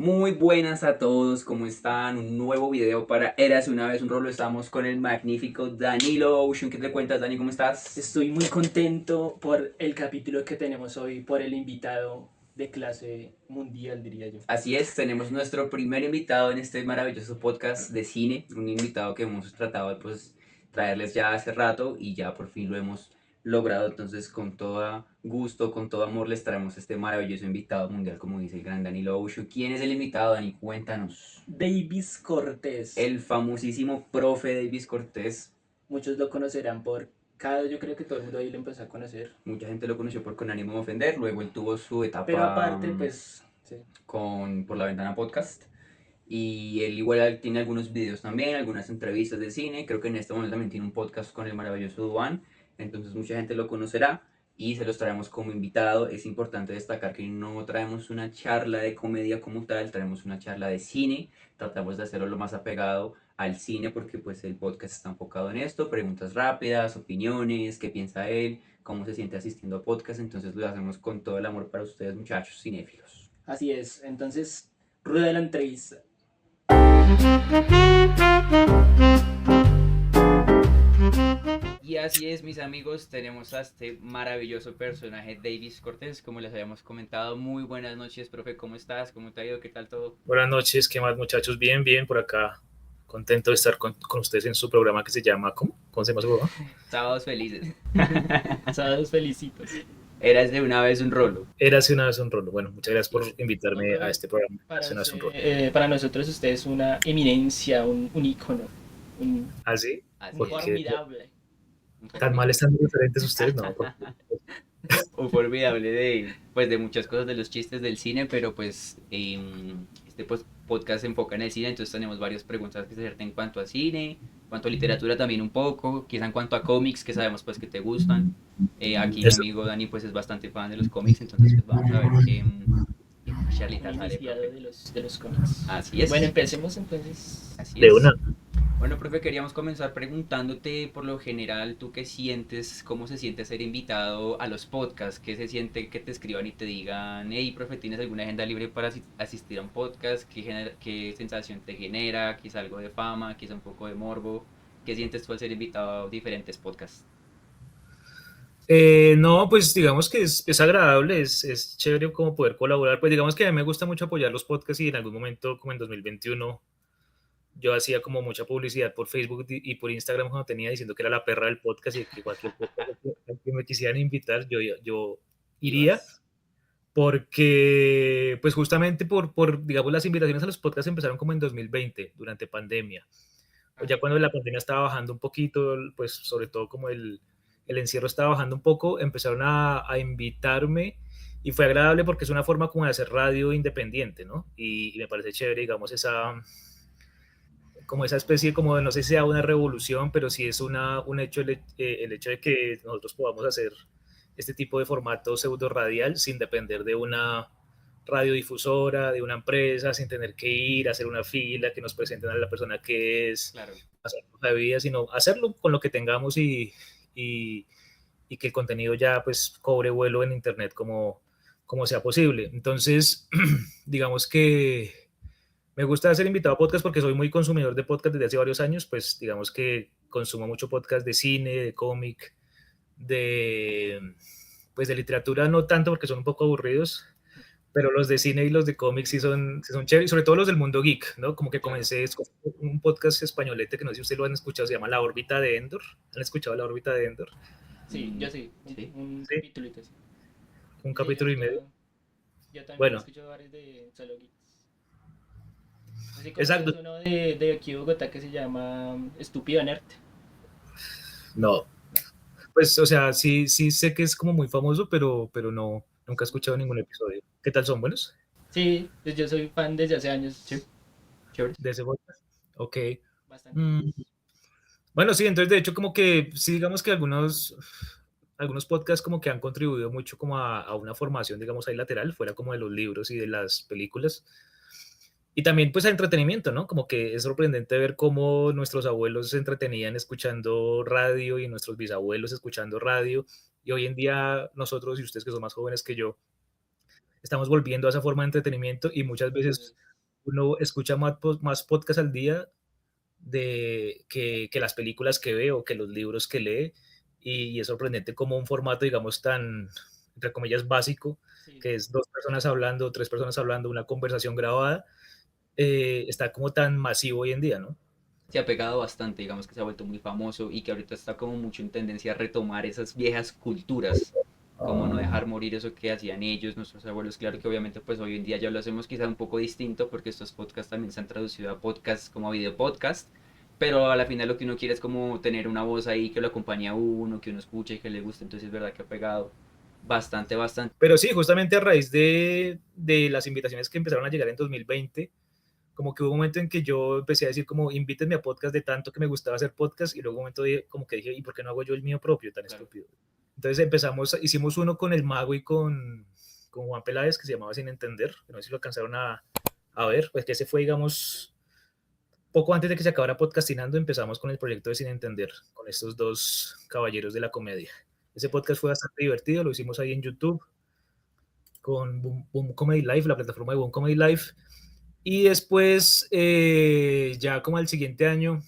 Muy buenas a todos, ¿cómo están? Un nuevo video para Érase una vez un rolo. Estamos con el magnífico Danilo Ocean. ¿Qué te cuentas, Dani? ¿Cómo estás? Estoy muy contento por el capítulo que tenemos hoy, por el invitado de clase mundial, diría yo. Así es, tenemos nuestro primer invitado en este maravilloso podcast de cine. Un invitado que hemos tratado de traerles ya hace rato y ya por fin lo hemos logrado. Entonces, con todo gusto, con todo amor, les traemos este maravilloso invitado mundial, como dice el gran Danilo Ocean. ¿Quién es el invitado, Dani? Cuéntanos. Davis Cortés. El famosísimo profe Davis Cortés. Muchos lo conocerán por Cado, yo creo que todo el mundo ahí lo empezó a conocer. Mucha gente lo conoció por Con ánimo de ofender, luego él tuvo su Pero etapa aparte, pues, sí. con Por la Ventana Podcast. Y él igual tiene algunos videos también, algunas entrevistas de cine. Creo que en este momento también tiene un podcast con el maravilloso Duan. Entonces mucha gente lo conocerá y se los traemos como invitado. Es importante destacar que no traemos una charla de comedia como tal, traemos una charla de cine. Tratamos de hacerlo lo más apegado al cine porque pues el podcast está enfocado en esto. Preguntas rápidas, opiniones, qué piensa él, cómo se siente asistiendo a podcast. Entonces lo hacemos con todo el amor para ustedes, muchachos cinéfilos. Así es. Entonces, rueda la entrevista. Y así es, mis amigos, tenemos a este maravilloso personaje, Davis Cortés, como les habíamos comentado. Muy buenas noches, profe, ¿cómo estás? ¿Cómo te ha ido? ¿Qué tal todo? Buenas noches, ¿qué más, muchachos? Bien, bien, por acá. Contento de estar con ustedes en su programa que se llama, ¿cómo se llama su programa? Sábados felices. Sábados felicitos. Eras de una vez un rolo. Érase una vez un rolo. Bueno, muchas gracias por No, invitarme a profe, este programa. para, Érase una vez un rolo. para nosotros usted es una eminencia, un ícono, un, ¿Ah, sí? Así un es. Porque formidable. tan mal están diferentes ustedes, ¿no? Un formidable de muchas cosas de los chistes del cine, pero pues este podcast se enfoca en el cine, entonces tenemos varias preguntas que hacerte en cuanto a cine, en cuanto a literatura también un poco, quizá en cuanto a cómics, que sabemos pues que te gustan. Aquí mi Eso. amigo Dani pues es bastante fan de los cómics, entonces pues vamos a ver qué Un charlita sale, iniciado profe. de los cómics. Así es. Bueno, empecemos entonces. Así De es. una. Bueno, profe, queríamos comenzar preguntándote por lo general, ¿tú qué sientes? ¿Cómo se siente ser invitado a los podcasts? ¿Qué se siente que te escriban y te digan, hey, profe, ¿tienes alguna agenda libre para asistir a un podcast? ¿Qué sensación te genera? Quizá algo de fama, quizá un poco de morbo. ¿Qué sientes tú al ser invitado a diferentes podcasts? No, pues digamos que es agradable, es chévere como poder colaborar. Pues digamos que a mí me gusta mucho apoyar los podcasts y en algún momento, como en 2021, yo hacía como mucha publicidad por Facebook y por Instagram cuando tenía diciendo que era la perra del podcast y que cualquier podcast al que me quisieran invitar, yo iría, ¿Ibas? porque pues justamente digamos, las invitaciones a los podcasts empezaron como en 2020, durante pandemia, o Ah, ya cuando la pandemia estaba bajando un poquito, pues sobre todo como el encierro estaba bajando un poco, empezaron a invitarme y fue agradable porque es una forma como de hacer radio independiente, ¿no? Y me parece chévere, digamos, como esa especie, como de, no sé si sea una revolución, pero sí es un hecho el hecho de que nosotros podamos hacer este tipo de formato pseudo radial sin depender de una radiodifusora, de una empresa, sin tener que ir a hacer una fila, que nos presenten a la persona que es, claro. hacer la vida, sino hacerlo con lo que tengamos y, y que el contenido ya pues cobre vuelo en internet como sea posible. Entonces, digamos que me gusta ser invitado a podcast porque soy muy consumidor de podcast desde hace varios años, pues digamos que consumo mucho podcast de cine, de cómic, de, pues de literatura no tanto porque son un poco aburridos, pero los de cine y los de cómics sí son chéveres, y sobre todo los del mundo geek, ¿no? Como que Claro. comencé un podcast españolete que no sé si ustedes lo han escuchado, se llama La órbita de Endor. ¿Han escuchado La órbita de Endor? Sí, yo sí, Sí. un Sí, capítulo así. un Sí, capítulo y medio. yo también he Bueno, escuchado varios de Solo Geeks. Así conoces exacto. uno de aquí de Bogotá que se llama Estúpido Nerd. No, pues, o sea, sí sé que es como muy famoso, pero no, nunca he escuchado ningún episodio. ¿Qué tal son buenos? Sí, pues yo soy fan desde hace Sí, años. chévere. De ese podcast. Ok. Bastante Mm, buenos. bueno, sí, entonces de hecho como que sí, digamos que algunos podcasts como que han contribuido mucho como a una formación, digamos, ahí lateral, fuera como de los libros y de las películas. Y también pues a entretenimiento, ¿no? Como que es sorprendente ver cómo nuestros abuelos se entretenían escuchando radio y nuestros bisabuelos escuchando radio. Y hoy en día nosotros y ustedes que son más jóvenes que yo, estamos volviendo a esa forma de entretenimiento y muchas Otra veces vez. uno escucha más podcast al día que las películas que ve o que los libros que lee, y es sorprendente como un formato, digamos, tan, entre comillas, básico, Sí, que es 2 personas hablando, 3 personas hablando, una conversación grabada, está como tan masivo hoy en día, ¿no? Se ha pegado bastante, digamos que se ha vuelto muy famoso y que ahorita está como mucho en tendencia a retomar esas viejas culturas, como no dejar morir eso que hacían ellos, nuestros abuelos. Claro que obviamente pues hoy en día ya lo hacemos quizá un poco distinto porque estos podcasts también se han traducido a podcasts como a video podcast, pero a la final lo que uno quiere es como tener una voz ahí que lo acompañe a uno, que uno escuche y que le guste, entonces es verdad que ha pegado bastante, bastante. Pero sí, justamente a raíz de las invitaciones que empezaron a llegar en 2020, como que hubo un momento en que yo empecé a decir como invítenme a podcast de tanto que me gustaba hacer podcast, y luego un momento como que dije, ¿y por qué no hago yo el mío propio tan Claro. estúpido? Entonces hicimos uno con el Mago y con Juan Peláez que se llamaba Sin Entender, que no sé si lo alcanzaron a ver, pues que ese fue, digamos, poco antes de que se acabara podcastinando, empezamos con el proyecto de Sin Entender, con estos dos caballeros de la comedia. Ese podcast fue bastante divertido, lo hicimos ahí en YouTube con Boom Comedy Live, la plataforma de Boom Comedy Live. Y después, ya como al siguiente año,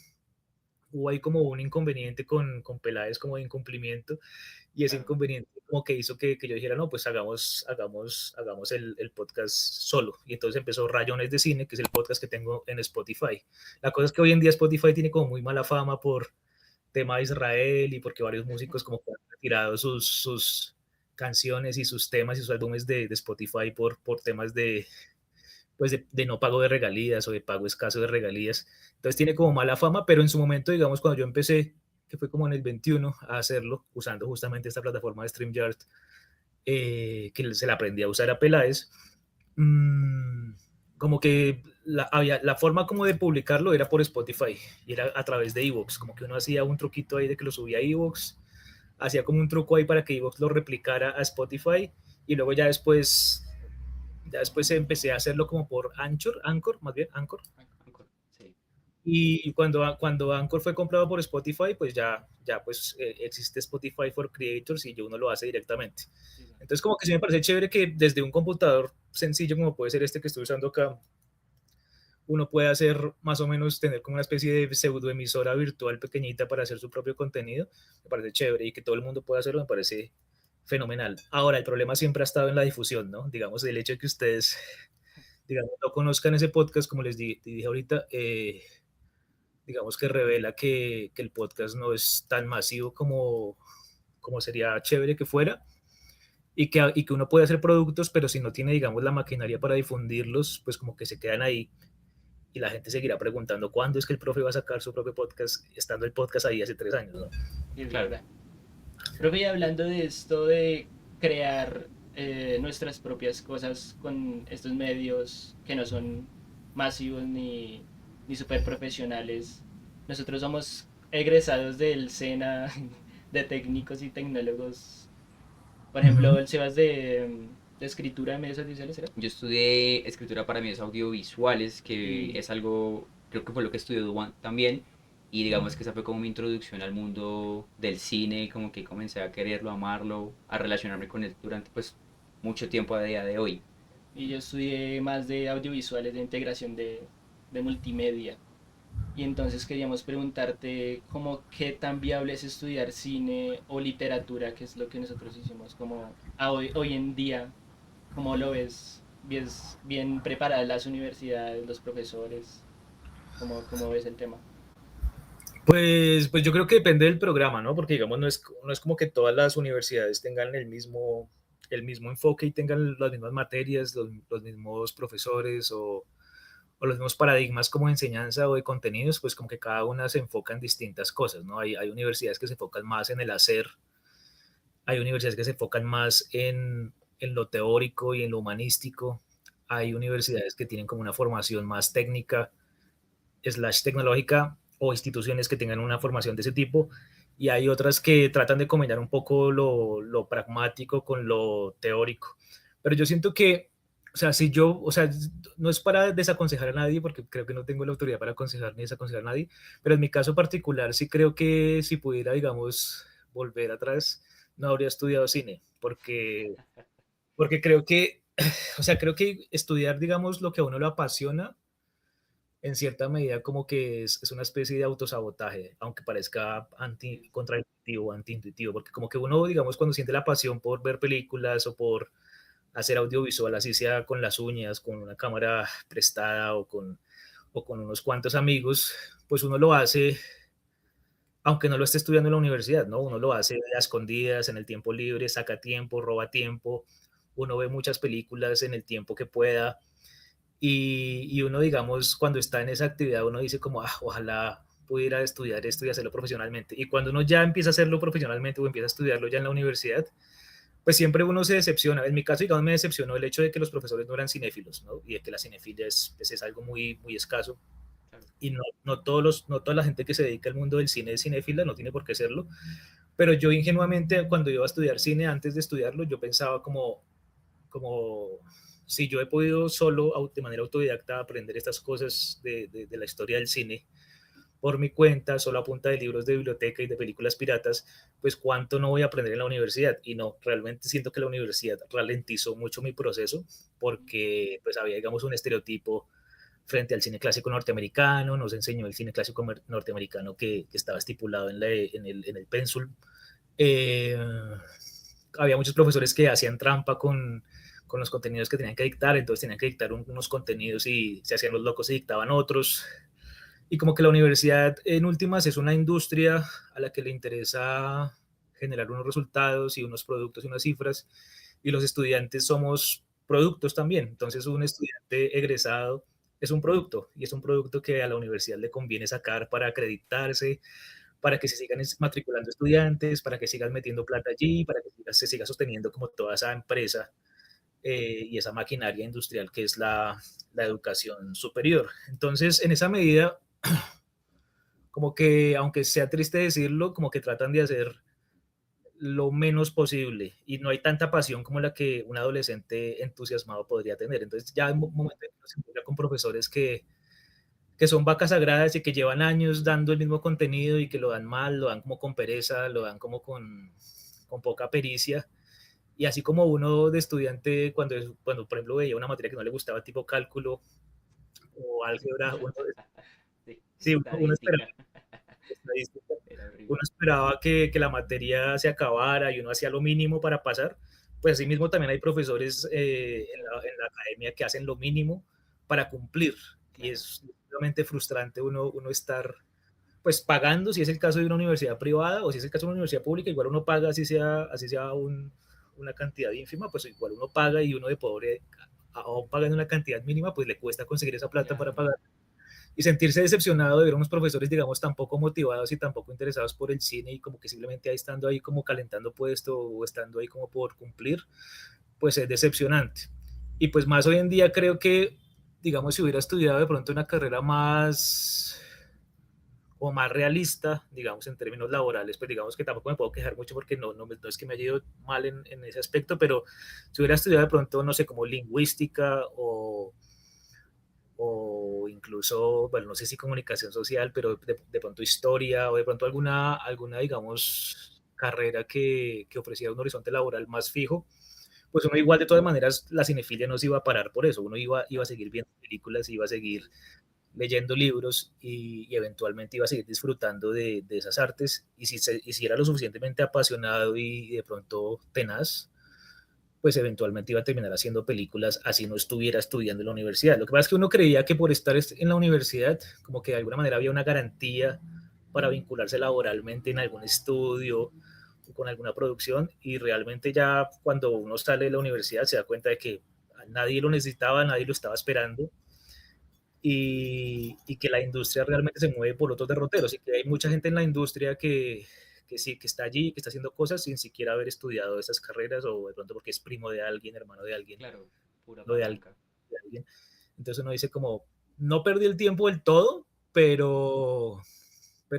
hubo ahí como un inconveniente con Peláez, como de incumplimiento, y ese claro. inconveniente como que hizo que yo dijera, no, pues hagamos el podcast solo. Y entonces empezó Rayones de Cine, que es el podcast que tengo en Spotify. La cosa es que hoy en día Spotify tiene como muy mala fama por tema de Israel y porque varios músicos como que han retirado sus canciones y sus temas y sus álbumes de Spotify por temas pues de no pago de regalías o de pago escaso de regalías. Entonces tiene como mala fama, pero en su momento, digamos, cuando yo empecé, que fue como en el 21 a hacerlo, usando justamente esta plataforma de StreamYard, que se la aprendí a usar a Peláez, mmm, como que la forma como de publicarlo era por Spotify y era a través de Evox, como que uno hacía un truquito ahí de que lo subía a Evox, hacía como un truco ahí para que Evox lo replicara a Spotify, y luego ya después empecé a hacerlo como por Anchor, más bien Anchor. Anchor, sí. Y cuando Anchor fue comprado por Spotify, pues ya pues existe Spotify for Creators y uno lo hace directamente. Sí, sí. Entonces como que sí me parece chévere que desde un computador sencillo como puede ser este que estoy usando acá, uno puede hacer más o menos, tener como una especie de pseudoemisora virtual pequeñita para hacer su propio contenido. Me parece chévere, y que todo el mundo pueda hacerlo me parece fenomenal. Ahora, el problema siempre ha estado en la difusión, ¿no? Digamos, el hecho de que ustedes, digamos, no conozcan ese podcast, como les dije ahorita, digamos que revela que el podcast no es tan masivo como sería chévere que fuera, y que uno puede hacer productos, pero si no tiene, digamos, la maquinaria para difundirlos, pues como que se quedan ahí, y la gente seguirá preguntando cuándo es que el profe va a sacar su propio podcast, estando el podcast ahí hace 3 años, ¿no? Y es Claro. verdad. Profe, y hablando de esto de crear nuestras propias cosas con estos medios que no son masivos ni super profesionales, nosotros somos egresados del SENA de técnicos y tecnólogos. Por ejemplo, Ujú. el Sebas de escritura de medios audiovisuales, ¿era? Yo estudié escritura para medios audiovisuales, que Y es algo, creo que fue lo que estudió Duan también, y digamos que esa fue como mi introducción al mundo del cine, como que comencé a quererlo, a amarlo, a relacionarme con él durante pues mucho tiempo a día de hoy. y yo estudié más de audiovisuales, de integración de multimedia. Y entonces queríamos preguntarte como qué tan viable es estudiar cine o literatura, que es lo que nosotros hicimos, como hoy en día, ¿cómo lo ves? Bien preparadas las universidades, los profesores? ¿Cómo ves el tema? Pues yo creo que depende del programa, ¿no? Porque digamos, no es como que todas las universidades tengan el mismo enfoque y tengan las mismas materias, los mismos profesores o los mismos paradigmas como de enseñanza o de contenidos, pues como que cada una se enfoca en distintas cosas, ¿no? Hay universidades que se enfocan más en el hacer, hay universidades que se enfocan más en lo teórico y en lo humanístico, hay universidades que tienen como una formación más técnica slash tecnológica, o instituciones que tengan una formación de ese tipo, y hay otras que tratan de combinar un poco lo pragmático con lo teórico. Pero yo siento que, o sea, no es para desaconsejar a nadie, porque creo que no tengo la autoridad para aconsejar ni desaconsejar a nadie, pero en mi caso particular sí creo que si pudiera, digamos, volver atrás, no habría estudiado cine, porque creo que, o sea, creo que estudiar, digamos, lo que a uno lo apasiona en cierta medida como que es una especie de autosabotaje, aunque parezca contraintuitivo, antiintuitivo, porque como que uno, digamos, cuando siente la pasión por ver películas o por hacer audiovisual, así sea con las uñas, con una cámara prestada o con unos cuantos amigos, pues uno lo hace aunque no lo esté estudiando en la universidad, ¿no? Uno lo hace a escondidas, en el tiempo libre, saca tiempo, roba tiempo, uno ve muchas películas en el tiempo que pueda y uno, digamos, cuando está en esa actividad, uno dice como, ojalá pudiera estudiar esto y hacerlo profesionalmente. Y cuando uno ya empieza a hacerlo profesionalmente o empieza a estudiarlo ya en la universidad, pues siempre uno se decepciona. En mi caso, digamos, me decepcionó el hecho de que los profesores no eran cinéfilos, ¿no? Y de que la cinefilia es algo muy, muy escaso Claro. y no toda la gente que se dedica al mundo del cine es cinéfila, no tiene por qué serlo, pero yo ingenuamente cuando iba a estudiar cine, antes de estudiarlo, yo pensaba como si yo he podido solo de manera autodidacta aprender estas cosas de la historia del cine por mi cuenta, solo a punta de libros de biblioteca y de películas piratas, pues cuánto no voy a aprender en la universidad. Y no, realmente siento que la universidad ralentizó mucho mi proceso porque pues había, digamos, un estereotipo frente al cine clásico norteamericano, nos enseñó el cine clásico norteamericano que estaba estipulado en el pénsul. Eh, Había muchos profesores que hacían trampa con los contenidos que tenían que dictar, entonces tenían que dictar unos contenidos y se hacían los locos y dictaban otros. Y como que la universidad en últimas es una industria a la que le interesa generar unos resultados y unos productos y unas cifras, y los estudiantes somos productos también. Entonces un estudiante egresado es un producto y es un producto que a la universidad le conviene sacar para acreditarse, para que se sigan matriculando estudiantes, para que sigan metiendo plata allí, para que se siga sosteniendo como toda esa empresa y esa maquinaria industrial que es la educación superior. Entonces, en esa medida, como que, aunque sea triste decirlo, como que tratan de hacer lo menos posible y no hay tanta pasión como la que un adolescente entusiasmado podría tener. Entonces ya hay momentos en que uno se encuentra con profesores que son vacas sagradas y que llevan años dando el mismo contenido y que lo dan mal, lo dan como con pereza, lo dan como con poca pericia. Y así como uno de estudiante, cuando por ejemplo veía una materia que no le gustaba, tipo cálculo o álgebra, Sí, sí, uno esperaba, estadística. estadística, Era uno horrible. esperaba que la materia se acabara y uno hacía lo mínimo para pasar. Pues así mismo también hay profesores en la academia que hacen lo mínimo para cumplir. Y Claro, es realmente frustrante uno estar pues pagando, si es el caso de una universidad privada o si es el caso de una universidad pública, igual uno paga, así sea una cantidad ínfima, pues igual uno paga y uno de pobre, aún pagando una cantidad mínima, pues le cuesta conseguir esa plata para claro. pagar. Y sentirse decepcionado de ver unos profesores, digamos, tan poco motivados y tan poco interesados por el cine y como que simplemente ahí estando ahí como calentando puesto o estando ahí como por cumplir, pues es decepcionante. Y pues más hoy en día creo que, digamos, si hubiera estudiado de pronto una carrera más o más realista, digamos, en términos laborales, pues digamos que tampoco me puedo quejar mucho porque no es que me haya ido mal en ese aspecto, pero si hubiera estudiado de pronto, no sé, como lingüística o incluso, bueno, no sé si comunicación social, pero de pronto historia o de pronto alguna digamos, carrera que ofreciera un horizonte laboral más fijo, pues uno igual de todas maneras la cinefilia no se iba a parar por eso, uno iba a Claro. seguir viendo películas, iba a seguir leyendo libros y eventualmente iba a seguir disfrutando de esas artes y y si era lo suficientemente apasionado y de pronto tenaz, pues eventualmente iba a terminar haciendo películas así no estuviera estudiando en la universidad. Lo que pasa es que uno creía que por estar en la universidad, como que de alguna manera había una garantía para vincularse laboralmente en algún estudio o con alguna producción y realmente ya cuando uno sale de la universidad se da cuenta de que nadie lo necesitaba, nadie lo estaba esperando y que la industria realmente se mueve por otros derroteros y que hay mucha gente en la industria que sí, que está allí, que está haciendo cosas sin siquiera haber estudiado esas carreras o de pronto porque es primo de alguien, hermano de alguien, Claro, pura o de alguien. palanca. De alguien. Entonces uno dice como, no perdí el tiempo del todo, pero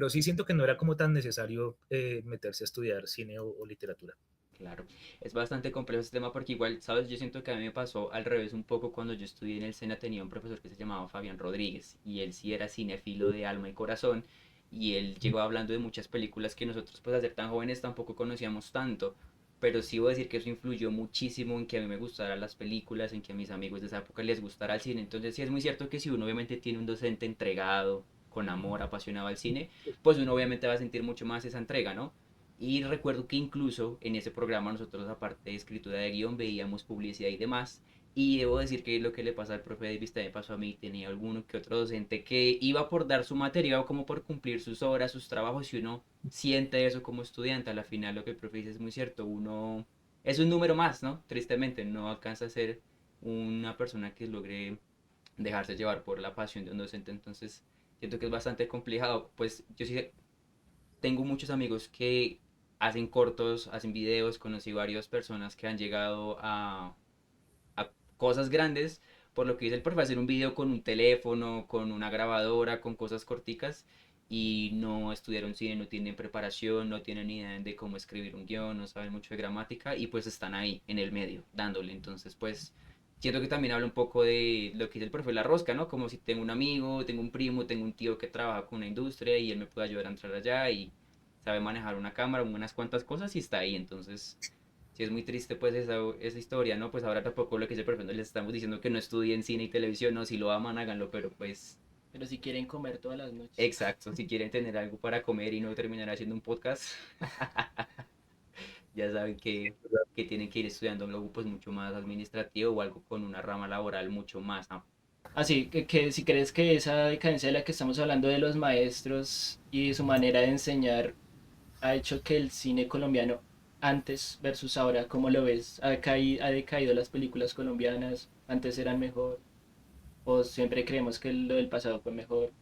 sí siento que no era como tan necesario meterse a estudiar cine o literatura. Claro, es bastante complejo este tema porque igual, sabes, yo siento que a mí me pasó al revés un poco cuando yo estudié en el SENA, tenía un profesor que se llamaba Fabián Rodríguez y él sí era cinéfilo de alma y corazón y él llegó hablando de muchas películas que nosotros pues al ser tan jóvenes tampoco conocíamos tanto, pero sí voy a decir que eso influyó muchísimo en que a mí me gustaran las películas, en que a mis amigos de esa época les gustara el cine. Entonces sí es muy cierto que si uno obviamente tiene un docente entregado, con amor, apasionado al cine, pues uno obviamente va a sentir mucho más esa entrega, ¿no? Y recuerdo que incluso en ese programa nosotros, aparte de escritura de guión, veíamos publicidad y demás. Y debo decir que lo que le pasa al profe Davis también pasó a mí. Tenía alguno que otro docente que iba por dar su material o como por cumplir sus horas, sus trabajos, y uno siente eso como estudiante. A la final lo que el profe dice es muy cierto. Uno es un número más, ¿no? Tristemente, no alcanza a ser una persona que logre dejarse llevar por la pasión de un docente. Entonces, siento que es bastante complicado. Pues yo sí tengo muchos amigos que hacen cortos, hacen videos, conocí varias personas que han llegado a cosas grandes, por lo que dice el profe, hacer un video con un teléfono, con una grabadora, con cosas corticas, y no estudiaron cine, no tienen preparación, no tienen ni idea de cómo escribir un guión, no saben mucho de gramática, y pues están ahí, en el medio, dándole. Entonces, pues, siento que también habla un poco de lo que dice el profe, la rosca, ¿no? Como si tengo un amigo, tengo un primo, tengo un tío que trabaja con una industria y él me puede ayudar a entrar allá y sabe manejar una cámara, unas cuantas cosas y está ahí. Entonces, sí es muy triste pues esa historia, ¿no? Pues ahora tampoco lo que se perfecto les estamos diciendo que no estudien cine y televisión, no, si lo aman háganlo, pero pues Pero si quieren comer todas las noches. exacto, si quieren tener algo para comer y no terminar haciendo un podcast, ya saben que tienen que ir estudiando algo pues mucho más administrativo o algo con una rama laboral mucho más amplia. Así que si crees que esa decadencia de la que estamos hablando de los maestros y su manera de enseñar ha hecho que el cine colombiano antes versus ahora, ¿cómo lo ves? Ha decaído las películas colombianas? ¿Antes eran mejor? ¿O siempre creemos que lo del pasado fue mejor?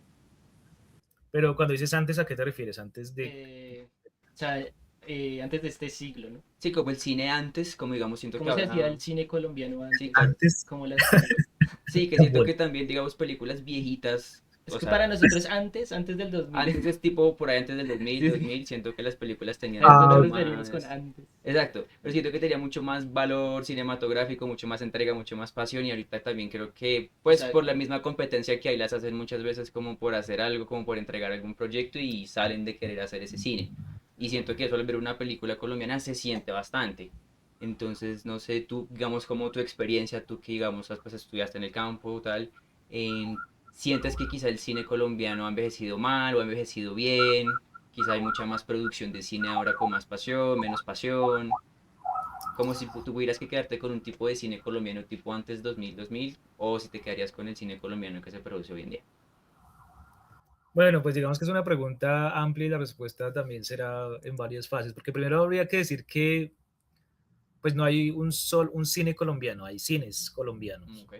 Pero cuando dices antes, ¿a qué te refieres? Antes de... O sea, antes de este siglo, ¿no? Sí, como el cine antes, como digamos, siento que ¿Cómo se hacía ahora, el cine colombiano sí, antes? claro. Antes, ¿Cómo las hacían? Sí, que siento bueno, que también, digamos, películas viejitas, Es o que sea, para nosotros antes del antes 2000. es tipo por ahí antes del 2000, Sí, sí. 2000, siento que las películas tenían A eso mucho nos ah, referimos con más. antes. Exacto, pero siento que tenía mucho más valor cinematográfico, mucho más entrega, mucho más pasión, y ahorita también creo que, pues por la Exacto. misma competencia que hay, las hacen muchas veces como por hacer algo, como por entregar algún proyecto y salen de querer hacer ese cine. Y siento que eso al ver una película colombiana se siente bastante. Entonces, no sé, tú, digamos, como tu experiencia, tú que, digamos, pues estudiaste en el campo, tal, ¿sientes que quizá el cine colombiano ha envejecido mal o ha envejecido bien? Quizá hay mucha más producción de cine ahora con más pasión, menos pasión. Como si tuvieras que quedarte con un tipo de cine colombiano tipo antes 2000, o si te quedarías con el cine colombiano que se produce hoy en día. bueno, pues digamos que es una pregunta amplia y la respuesta también será en varias fases, porque primero habría que decir que pues no hay un cine colombiano, hay cines colombianos, Ok,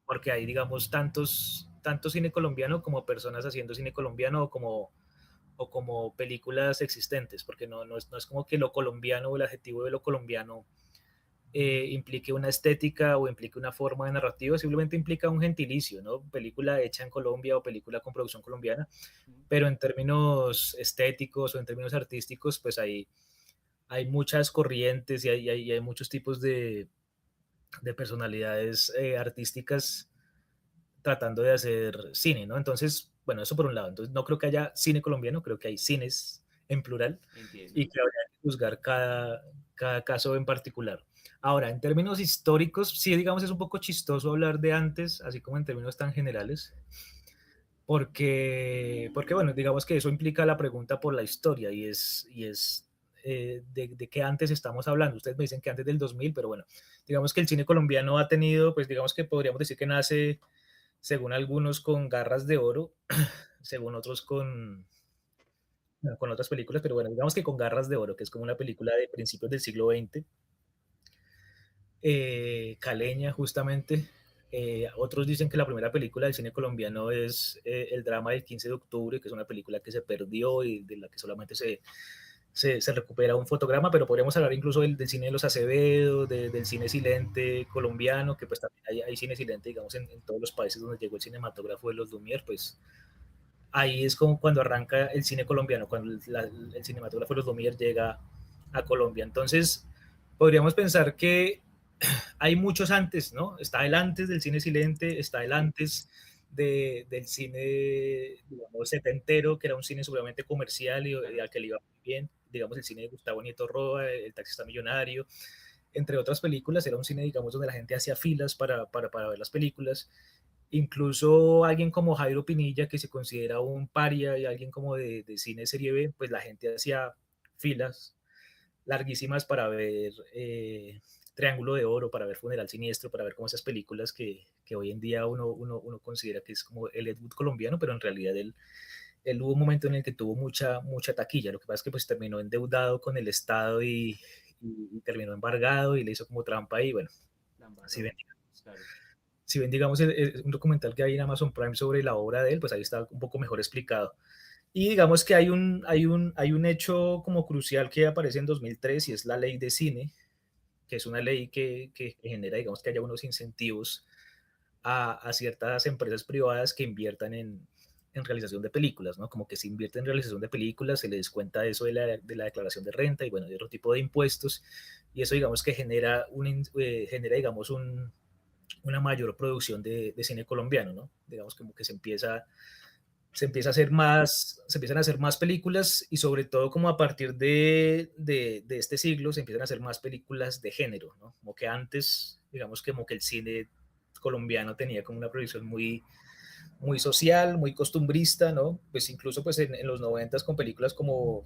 porque hay, digamos, tanto cine colombiano como personas haciendo cine colombiano o como películas existentes, porque no es como que lo colombiano o el adjetivo de lo colombiano implique una estética o implique una forma de narrativa, simplemente implica un gentilicio, ¿no? Película hecha en Colombia o película con producción colombiana, pero en términos estéticos o en términos artísticos, pues hay muchas corrientes y hay muchos tipos de personalidades artísticas tratando de hacer cine, ¿no? Entonces, bueno, eso por un lado. Entonces, no creo que haya cine colombiano, creo que hay cines en plural entiendo. y que habría que juzgar cada caso en particular. Ahora, en términos históricos, sí, digamos, es un poco chistoso hablar de antes, así como en términos tan generales, porque bueno, digamos que eso implica la pregunta por la historia y es de qué antes estamos hablando. Ustedes me dicen que antes del 2000, pero bueno, digamos que el cine colombiano ha tenido, pues digamos que podríamos decir que nace, según algunos, con garras de oro, según otros con otras películas, pero bueno, digamos que con garras de oro, que es como una película de principios del siglo XX, caleña justamente. Otros dicen que la primera película del cine colombiano es el drama del 15 de octubre, que es una película que se perdió y de la que solamente se recupera un fotograma, pero podríamos hablar incluso del cine de los Acevedo, del cine silente colombiano, que pues también hay cine silente, digamos, en todos los países donde llegó el cinematógrafo de los Lumière, pues ahí es como cuando arranca el cine colombiano, cuando el cinematógrafo de los Lumière llega a Colombia. Entonces, podríamos pensar que hay muchos antes, ¿no? Está el antes del cine silente, está el antes del cine, digamos, setentero, que era un cine seguramente comercial y al que le iba muy bien, digamos, el cine de Gustavo Nieto Roa, El taxista millonario, entre otras películas, era un cine, digamos, donde la gente hacía filas para ver las películas. Incluso alguien como Jairo Pinilla, que se considera un paria y alguien como de cine serie B, pues la gente hacía filas larguísimas para ver Triángulo de Oro, para ver Funeral Siniestro, para ver como esas películas que hoy en día uno considera que es como el Ed Wood colombiano, pero en realidad él hubo un momento en el que tuvo mucha taquilla. Lo que pasa es que pues terminó endeudado con el Estado y terminó embargado y le hizo como trampa y bueno, si ven, Claro. si ven digamos un documental que hay en Amazon Prime sobre la obra de él, pues ahí está un poco mejor explicado. Y digamos que hay un hecho como crucial que aparece en 2003 y es la ley de cine, que es una ley que genera, digamos, que haya unos incentivos a ciertas empresas privadas que inviertan en realización de películas, ¿no? Como que se invierte en realización de películas, se le descuenta eso de la declaración de renta y bueno, de otro tipo de impuestos, y eso digamos que genera digamos, una mayor producción de cine colombiano, ¿no? Digamos como que se empiezan a hacer más películas y sobre todo como a partir de este siglo se empiezan a hacer más películas de género, ¿no? Como que antes, digamos que como que el cine colombiano tenía como una producción muy social, muy costumbrista, ¿no? Pues incluso pues en los 90 con películas como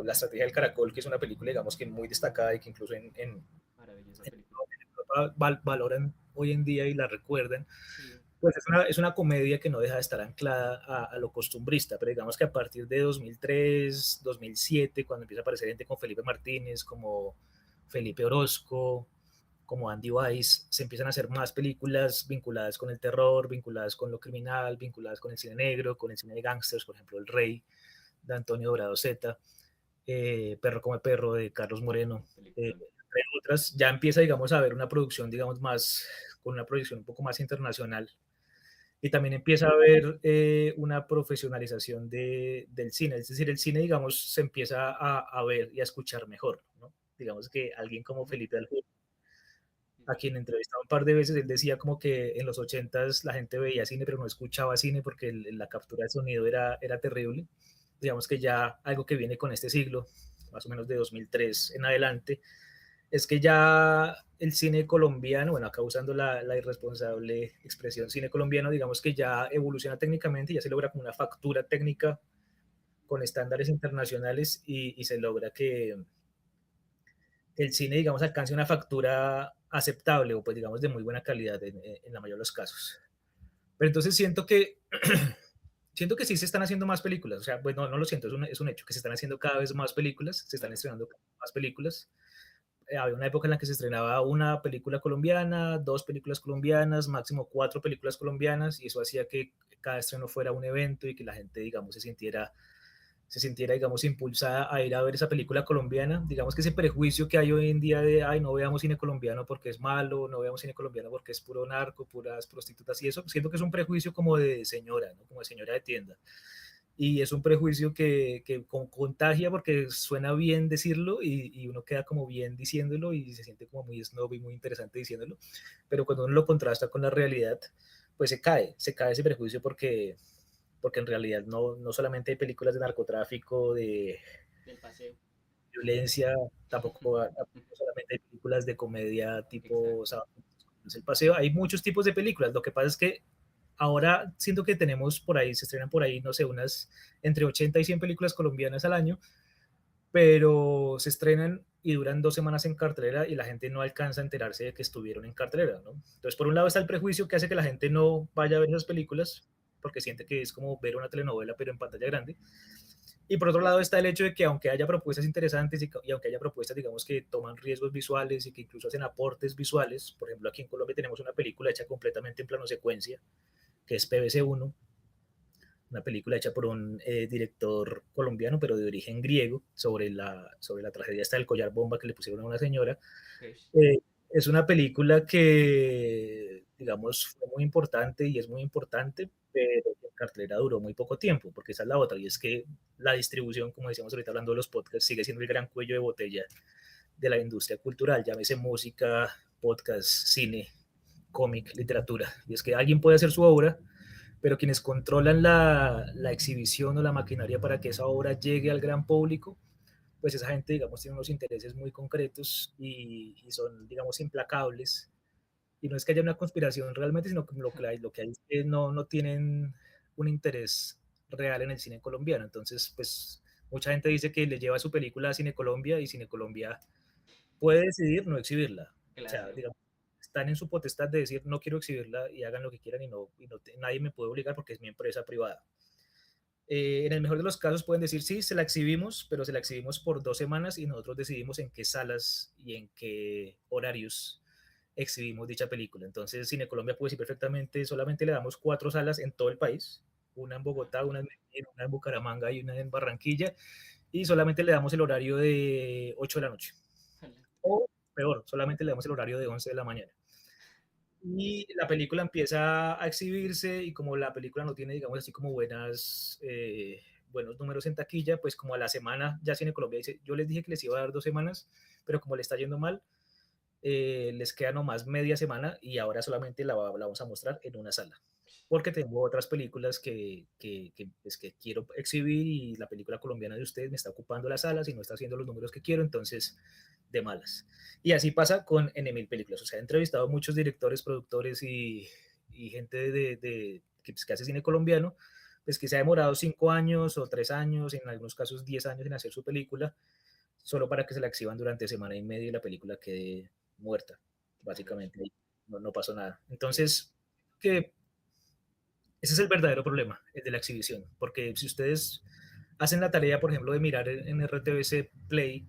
La Estrategia del Caracol, que es una película, digamos que muy destacada y que incluso Maravillosa en película. Europa valoran hoy en día y la recuerdan, Sí. pues es una comedia que no deja de estar anclada a lo costumbrista, pero digamos que a partir de 2003, 2007, cuando empieza a aparecer gente como Felipe Martínez, como Felipe Orozco, como Andy Weiss, se empiezan a hacer más películas vinculadas con el terror, vinculadas con lo criminal, vinculadas con el cine negro, con el cine de gángsters, por ejemplo, El Rey, de Antonio Dorado Zeta, Perro come perro, de Carlos Moreno, Película. entre otras. Ya empieza, digamos, a haber una producción, digamos, con una producción un poco más internacional y también empieza a haber una profesionalización del cine, es decir, el cine, digamos, se empieza a ver y a escuchar mejor, ¿no? Digamos que alguien como Felipe Alfaro, a quien entrevistaba un par de veces, él decía como que en los 80s la gente veía cine pero no escuchaba cine porque la captura de sonido era terrible. Digamos que ya algo que viene con este siglo, más o menos de 2003 en adelante, es que ya el cine colombiano, bueno, acá usando la irresponsable expresión cine colombiano, digamos que ya evoluciona técnicamente y ya se logra como una factura técnica con estándares internacionales y se logra que el cine, digamos, alcance una factura aceptable o pues digamos de muy buena calidad en la mayoría de los casos. Pero entonces siento que sí se están haciendo más películas, o sea, pues no lo siento, es un hecho, que se están haciendo cada vez más películas, se están Claro. estrenando más películas. Había una época en la que se estrenaba una película colombiana, dos películas colombianas, máximo cuatro películas colombianas, y eso hacía que cada estreno fuera un evento y que la gente, digamos, se sintiera, digamos, impulsada a ir a ver esa película colombiana. Digamos que ese prejuicio que hay hoy en día de, ay, no veamos cine colombiano porque es malo, no veamos cine colombiano porque es puro narco, puras prostitutas y eso, siento que es un prejuicio como de señora, ¿no? Como de señora de tienda. Y es un prejuicio que contagia porque suena bien decirlo y uno queda como bien diciéndolo y se siente como muy snob y muy interesante diciéndolo, pero cuando uno lo contrasta con la realidad, pues se cae ese prejuicio porque en realidad no solamente hay películas de narcotráfico, de Del paseo. violencia, tampoco solamente hay películas de comedia tipo Exacto. El Paseo, hay muchos tipos de películas, lo que pasa es que ahora siento que tenemos por ahí, se estrenan por ahí, no sé, unas entre 80 y 100 películas colombianas al año, pero se estrenan y duran 2 semanas en cartelera y la gente no alcanza a enterarse de que estuvieron en cartelera, ¿no? Entonces, por un lado está el prejuicio que hace que la gente no vaya a ver esas películas porque siente que es como ver una telenovela pero en pantalla grande. Y por otro lado está el hecho de que aunque haya propuestas interesantes y aunque haya propuestas, digamos, que toman riesgos visuales y que incluso hacen aportes visuales, por ejemplo, aquí en Colombia tenemos una película hecha completamente en plano secuencia, que es PBC 1, una película hecha por un director colombiano, pero de origen griego, sobre la tragedia esta del collar bomba que le pusieron a una señora. Fresh. Es una película que, digamos, fue muy importante y es muy importante, pero en cartelera duró muy poco tiempo, porque esa es la otra, y es que la distribución, como decíamos ahorita hablando de los podcasts, sigue siendo el gran cuello de botella de la industria cultural, llámese música, podcast, cine, cómic, literatura. Y es que alguien puede hacer su obra, pero quienes controlan la exhibición o la maquinaria para que esa obra llegue al gran público, pues esa gente, digamos, tiene unos intereses muy concretos y son, digamos, implacables. Y no es que haya una conspiración realmente, sino que lo que hay es que no tienen un interés real en el cine colombiano. Entonces, pues mucha gente dice que le lleva su película a Cine Colombia y Cine Colombia puede decidir no exhibirla. O sea, Claro. digamos, están en su potestad de decir no quiero exhibirla y hagan lo que quieran nadie me puede obligar porque es mi empresa privada. En el mejor de los casos pueden decir sí, se la exhibimos, pero se la exhibimos por 2 semanas y nosotros decidimos en qué salas y en qué horarios exhibimos dicha película. Entonces, Cine Colombia puede decir perfectamente, solamente le damos 4 salas en todo el país, una en Bogotá, una en Medellín, una en Bucaramanga y una en Barranquilla, y solamente le damos el horario de 8 de la noche. O peor, solamente le damos el horario de 11 de la mañana. Y la película empieza a exhibirse y como la película no tiene, digamos así, como buenos números en taquilla, pues como a la semana ya Cine Colombia dice, yo les dije que les iba a dar 2 semanas, pero como le está yendo mal, les queda nomás media semana y ahora solamente la vamos a mostrar en una sala. Porque tengo otras películas pues, que quiero exhibir y la película colombiana de ustedes me está ocupando las salas y no está haciendo los números que quiero, entonces de malas. Y así pasa con N.000 películas. O sea, he entrevistado a muchos directores, productores y gente pues, que hace cine colombiano, pues que se ha demorado 5 años o 3 años, en algunos casos 10 años en hacer su película, solo para que se la exhiban durante semana y media y la película quede muerta, básicamente. No pasó nada. Entonces, que ese es el verdadero problema, el de la exhibición, porque si ustedes hacen la tarea, por ejemplo, de mirar en RTVC Play,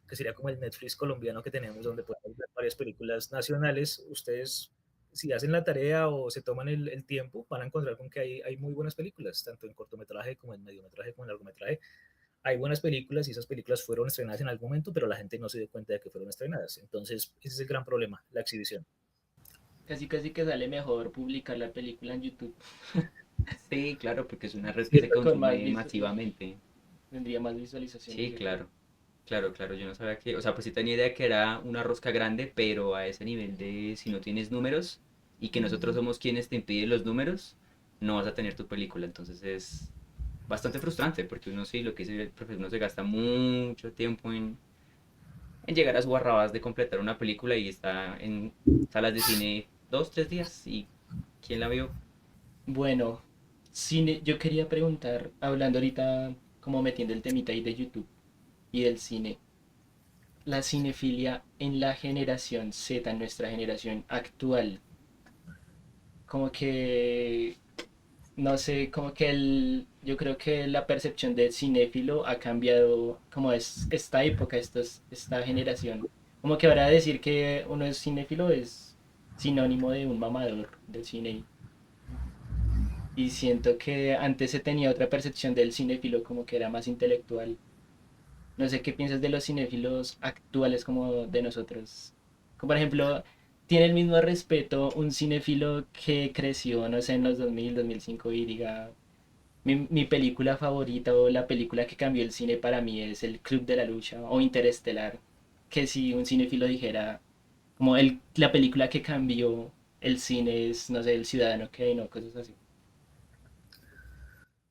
que sería como el Netflix colombiano que tenemos, donde podemos ver varias películas nacionales, ustedes, si hacen la tarea o se toman el tiempo, van a encontrar con que hay muy buenas películas, tanto en cortometraje como en mediometraje como en largometraje. Hay buenas películas y esas películas fueron estrenadas en algún momento, pero la gente no se dio cuenta de que fueron estrenadas. Entonces, ese es el gran problema, la exhibición. Casi casi que sale mejor publicar la película en YouTube. Sí, claro, porque es una red que se Siento con más consume masivamente. tendría más visualizaciones, Sí, yo creo. claro. Claro, claro, yo no sabía que, o sea, pues sí tenía idea que era una rosca grande, pero a ese nivel de si no tienes números y que nosotros somos quienes te impiden los números, no vas a tener tu película. Entonces es bastante frustrante porque uno sí, lo que dice el profesor, uno se gasta mucho tiempo en llegar a su barrabás de completar una película y está en salas de cine 2, 3 días y ¿quién la vio? Bueno, cine, yo quería preguntar, hablando ahorita, como metiendo el temita ahí de YouTube y del cine, la cinefilia en la generación Z, en nuestra generación actual, como que, no sé, como que yo creo que la percepción del cinéfilo ha cambiado, como es esta época, esta generación. Como que ahora decir que uno es cinéfilo es sinónimo de un mamador del cine. Y siento que antes se tenía otra percepción del cinéfilo, como que era más intelectual. No sé qué piensas de los cinéfilos actuales como de nosotros. Como por ejemplo, ¿tiene el mismo respeto un cinéfilo que creció, no sé, en los 2000, 2005 y diga, mi película favorita o la película que cambió el cine para mí es El Club de la Lucha o Interestelar? Que si un cinéfilo dijera, como la película que cambió el cine es, no sé, El Ciudadano Kane o cosas así.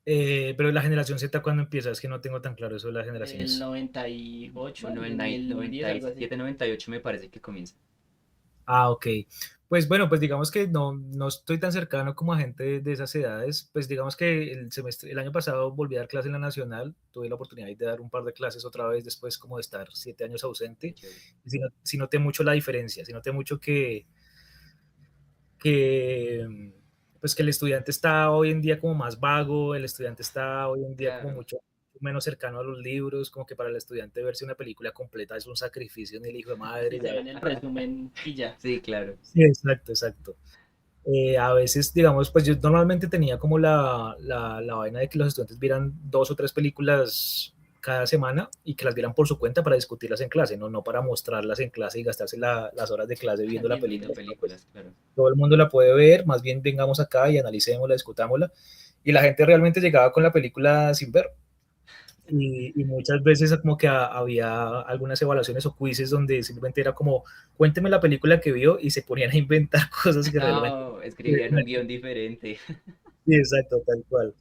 Pero la generación Z, ¿cuándo empieza? Es que no tengo tan claro eso de las Del generaciones. 98 Bueno, al el 2010, algo así. 97, 98 me parece que comienza. Ok. Pues bueno, pues digamos que no estoy tan cercano como a gente de esas edades. Pues digamos que el año pasado volví a dar clase en la Nacional. Tuve la oportunidad de dar un par de clases otra vez después como de estar 7 años Qué ausente. chévere. Y sí noté mucho la diferencia, sí noté mucho que pues que el estudiante está hoy en día como más vago, el estudiante está hoy en día como Claro. mucho menos cercano a los libros, como que para el estudiante verse una película completa es un sacrificio ni el hijo de madre. Si se ven el resumen y ya. Sí, claro. Sí, exacto, exacto. A veces, digamos, pues yo normalmente tenía como la vaina de que los estudiantes vieran 2 o 3 películas cada semana y que las vieran por su cuenta para discutirlas en clase, no para mostrarlas en clase y gastarse las horas de clase viendo la Viendo Viendo película. películas. Pues, películas, claro. todo el mundo la puede ver, más bien vengamos acá y analicémosla, discutámosla. Y la gente realmente llegaba con la película sin ver. Y muchas veces como que había algunas evaluaciones o quizzes donde simplemente era como, cuénteme la película que vio y se ponían a inventar cosas que realmente No, escribían un guión diferente. Sí, exacto, tal cual.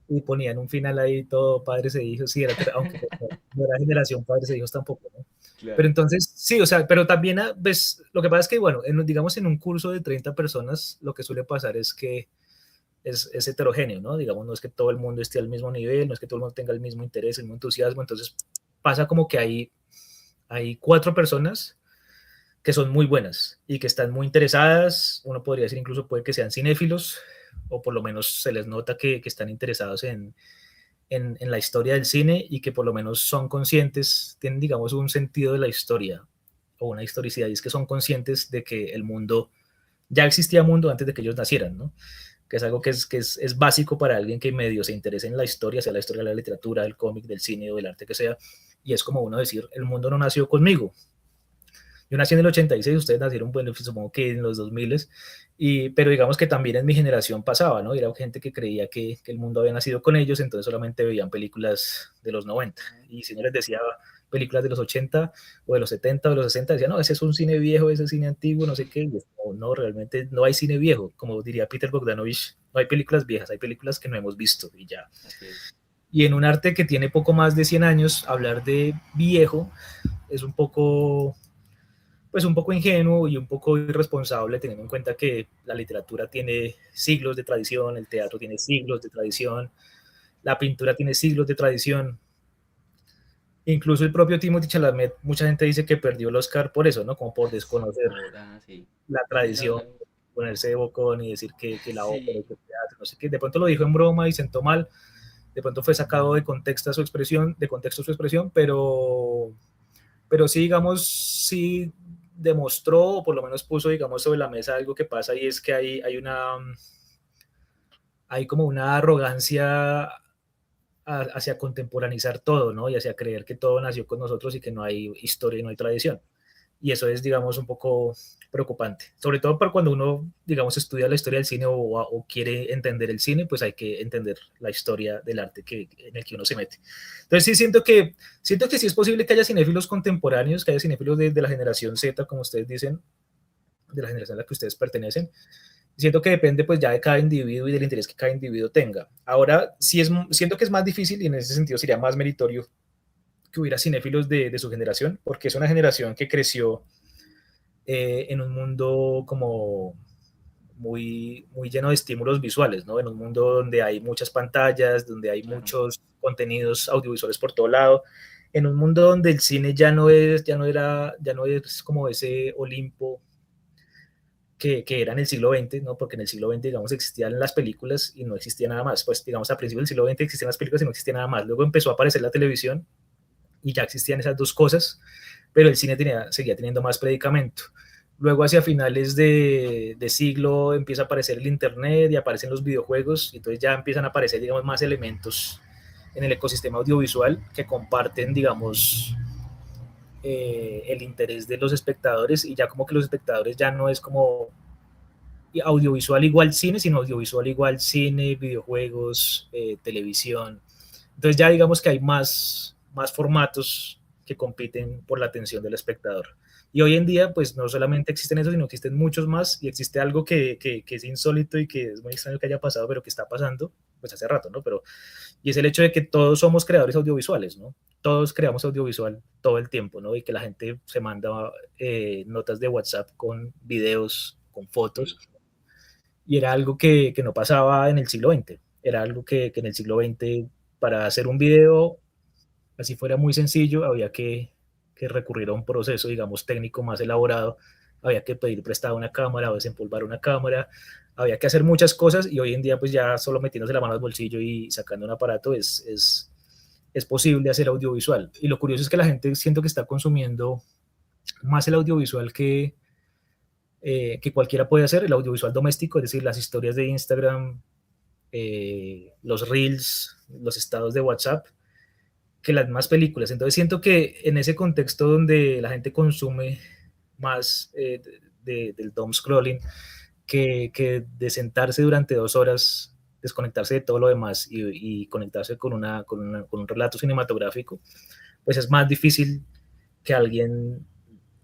Y ponían un final ahí todo padres e hijos, sí, aunque no era generación padres e hijos tampoco, ¿no? Pero Claro. entonces, sí, o sea, pero también, ves, lo que pasa es que, bueno, digamos en un curso de 30 personas, lo que suele pasar es que es heterogéneo, ¿no? Digamos, no es que todo el mundo esté al mismo nivel, no es que todo el mundo tenga el mismo interés, el mismo entusiasmo, entonces pasa como que hay 4 personas que son muy buenas y que están muy interesadas, uno podría decir incluso puede que sean cinéfilos, o por lo menos se les nota que están interesados en la historia del cine y que por lo menos son conscientes, tienen digamos un sentido de la historia o una historicidad, y es que son conscientes de que el mundo, ya existía mundo antes de que ellos nacieran, ¿no? Que es algo que es básico para alguien que medio se interese en la historia, sea la historia de la literatura, del cómic, del cine o del arte que sea, y es como uno decir, el mundo no nació conmigo, yo nací en el 86, ustedes nacieron, bueno, supongo que en los 2000, pero digamos que también en mi generación pasaba, ¿no? Y era gente que creía que el mundo había nacido con ellos, entonces solamente veían películas de los 90. Y si no les decía películas de los 80 o de los 70 o de los 60, decían, no, ese es un cine viejo, ese es cine antiguo, no sé qué. Y es como, no, realmente no hay cine viejo, como diría Peter Bogdanovich, no hay películas viejas, hay películas que no hemos visto y ya. Así es. Y en un arte que tiene poco más de 100 años, hablar de viejo es un poco, pues un poco ingenuo y un poco irresponsable, teniendo en cuenta que la literatura tiene siglos de tradición, el teatro tiene siglos de tradición, la pintura tiene siglos de tradición. Incluso el propio Timothée Chalamet, mucha gente dice que perdió el Oscar por eso, ¿no? Como por desconocer Ahora sí. la tradición, No, ponerse de bocón y decir que la ópera, sí, que el teatro, no sé qué. De pronto lo dijo en broma y sentó mal, de pronto fue sacado de contexto su expresión, pero sí, digamos, sí demostró, o por lo menos puso, digamos, sobre la mesa algo que pasa, y es que hay como una arrogancia hacia contemporaneizar todo, ¿no? Y hacia creer que todo nació con nosotros y que no hay historia y no hay tradición. Y eso es, digamos, un poco preocupante. Sobre todo para cuando uno, digamos, estudia la historia del cine o quiere entender el cine, pues hay que entender la historia del arte en el que uno se mete. Entonces sí siento que sí es posible que haya cinéfilos contemporáneos, que haya cinéfilos de la generación Z, como ustedes dicen, de la generación a la que ustedes pertenecen. Siento que depende pues ya de cada individuo y del interés que cada individuo tenga. Ahora, siento que es más difícil y en ese sentido sería más meritorio que hubiera cinéfilos de su generación, porque es una generación que creció en un mundo como muy, muy lleno de estímulos visuales, ¿no? En un mundo donde hay muchas pantallas, donde hay Claro. muchos contenidos audiovisuales por todo lado, en un mundo donde el cine ya no es como ese Olimpo que era en el siglo XX, ¿no? Porque en el siglo XX, digamos, existían las películas y no existía nada más. Pues, digamos, a principios del siglo XX existían las películas y no existía nada más. Luego empezó a aparecer la televisión y ya existían esas dos cosas, pero el cine seguía teniendo más predicamento. Luego, hacia finales de siglo, empieza a aparecer el Internet y aparecen los videojuegos, y entonces ya empiezan a aparecer, digamos, más elementos en el ecosistema audiovisual que comparten, digamos, el interés de los espectadores, y ya como que los espectadores ya no es como audiovisual igual cine, sino audiovisual igual cine, videojuegos, televisión. Entonces ya digamos que hay más formatos que compiten por la atención del espectador. Y hoy en día, pues no solamente existen esos, sino existen muchos más, y existe algo que es insólito y que es muy extraño que haya pasado, pero que está pasando, pues hace rato, ¿no? Y es el hecho de que todos somos creadores audiovisuales, ¿no? Todos creamos audiovisual todo el tiempo, ¿no? Y que la gente se manda notas de WhatsApp con videos, con fotos, Sí. y era algo que no pasaba en el siglo XX. Era algo que en el siglo XX, para hacer un video, así fuera muy sencillo, había que recurrir a un proceso, digamos, técnico más elaborado. Había que pedir prestada una cámara o desempolvar una cámara. Había que hacer muchas cosas, y hoy en día, pues ya solo metiéndose la mano al bolsillo y sacando un aparato es posible hacer audiovisual. Y lo curioso es que la gente siento que está consumiendo más el audiovisual que cualquiera puede hacer, el audiovisual doméstico, es decir, las historias de Instagram, los reels, los estados de WhatsApp, que las más películas. Entonces siento que en ese contexto donde la gente consume más del doom scrolling, que de sentarse durante 2 horas, desconectarse de todo lo demás y conectarse con un relato cinematográfico, pues es más difícil que alguien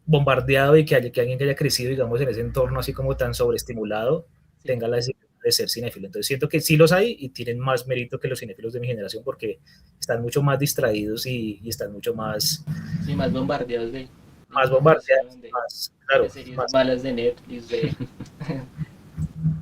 bombardeado y que alguien que haya crecido, digamos, en ese entorno así como tan sobreestimulado, Sí. tenga la decisión de ser cinéfilo. Entonces siento que sí los hay y tienen más mérito que los cinéfilos de mi generación porque están mucho más distraídos y están mucho más, Sí, más bombardeados de más bombardeados, información, más, de claro, series más. malas de Netflix, de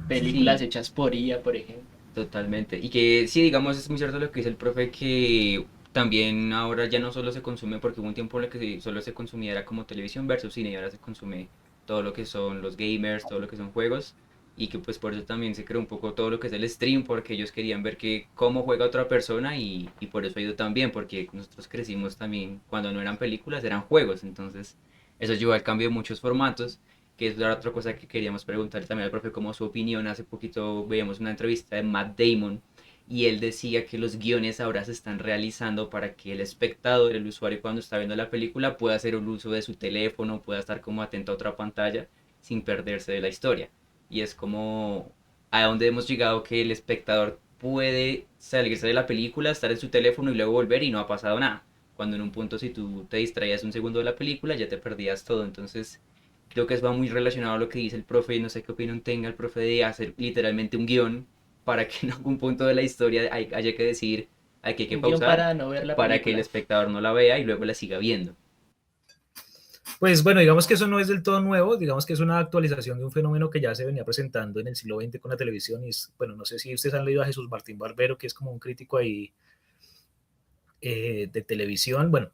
películas Sí, hechas por IA, por ejemplo. totalmente. Y que sí, digamos, es muy cierto lo que dice el profe, que también ahora ya no solo se consume, porque hubo un tiempo en el que solo se consumía era como televisión versus cine, y ahora se consume todo lo que son los gamers, todo lo que son juegos, y que pues por eso también se creó un poco todo lo que es el stream, porque ellos querían ver que cómo juega otra persona, y por eso ha ido tan bien, porque nosotros crecimos también, cuando no eran películas, eran juegos, entonces eso llevó al cambio de muchos formatos, que es la otra cosa que queríamos preguntar también al profe, como su opinión. Hace poquito veíamos una entrevista de Matt Damon y él decía que los guiones ahora se están realizando para que el espectador, el usuario, cuando está viendo la película pueda hacer un uso de su teléfono, pueda estar como atento a otra pantalla sin perderse de la historia. Y es como a donde hemos llegado, que el espectador puede salirse de la película, estar en su teléfono y luego volver y no ha pasado nada. Cuando en un punto, si tú te distraías un segundo de la película, ya te perdías todo. Entonces creo que va muy relacionado a lo que dice el profe, y no sé qué opinión tenga el profe de hacer literalmente un guión para que en algún punto de la historia haya que decir, aquí hay que Un guión pausar, para no ver la para que el película. espectador no la vea y luego la siga viendo. Pues bueno, digamos que eso no es del todo nuevo, digamos que es una actualización de un fenómeno que ya se venía presentando en el siglo XX con la televisión y es, bueno, no sé si ustedes han leído a Jesús Martín Barbero, que es como un crítico ahí de televisión, bueno,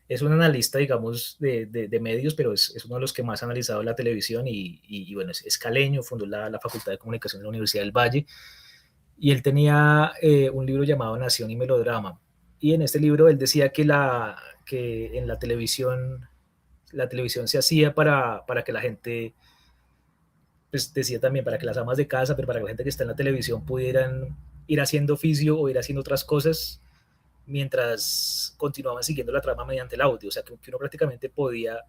es un analista, digamos, de medios, pero es uno de los que más ha analizado la televisión y bueno, es caleño, fundó la Facultad de Comunicación de la Universidad del Valle y él tenía un libro llamado Nación y Melodrama. Y en este libro él decía que en la televisión se hacía para que la gente, pues decía también, para que las amas de casa, pero para que la gente que está en la televisión pudieran ir haciendo oficio o ir haciendo otras cosas mientras continuaban siguiendo la trama mediante el audio. O sea, que uno prácticamente podía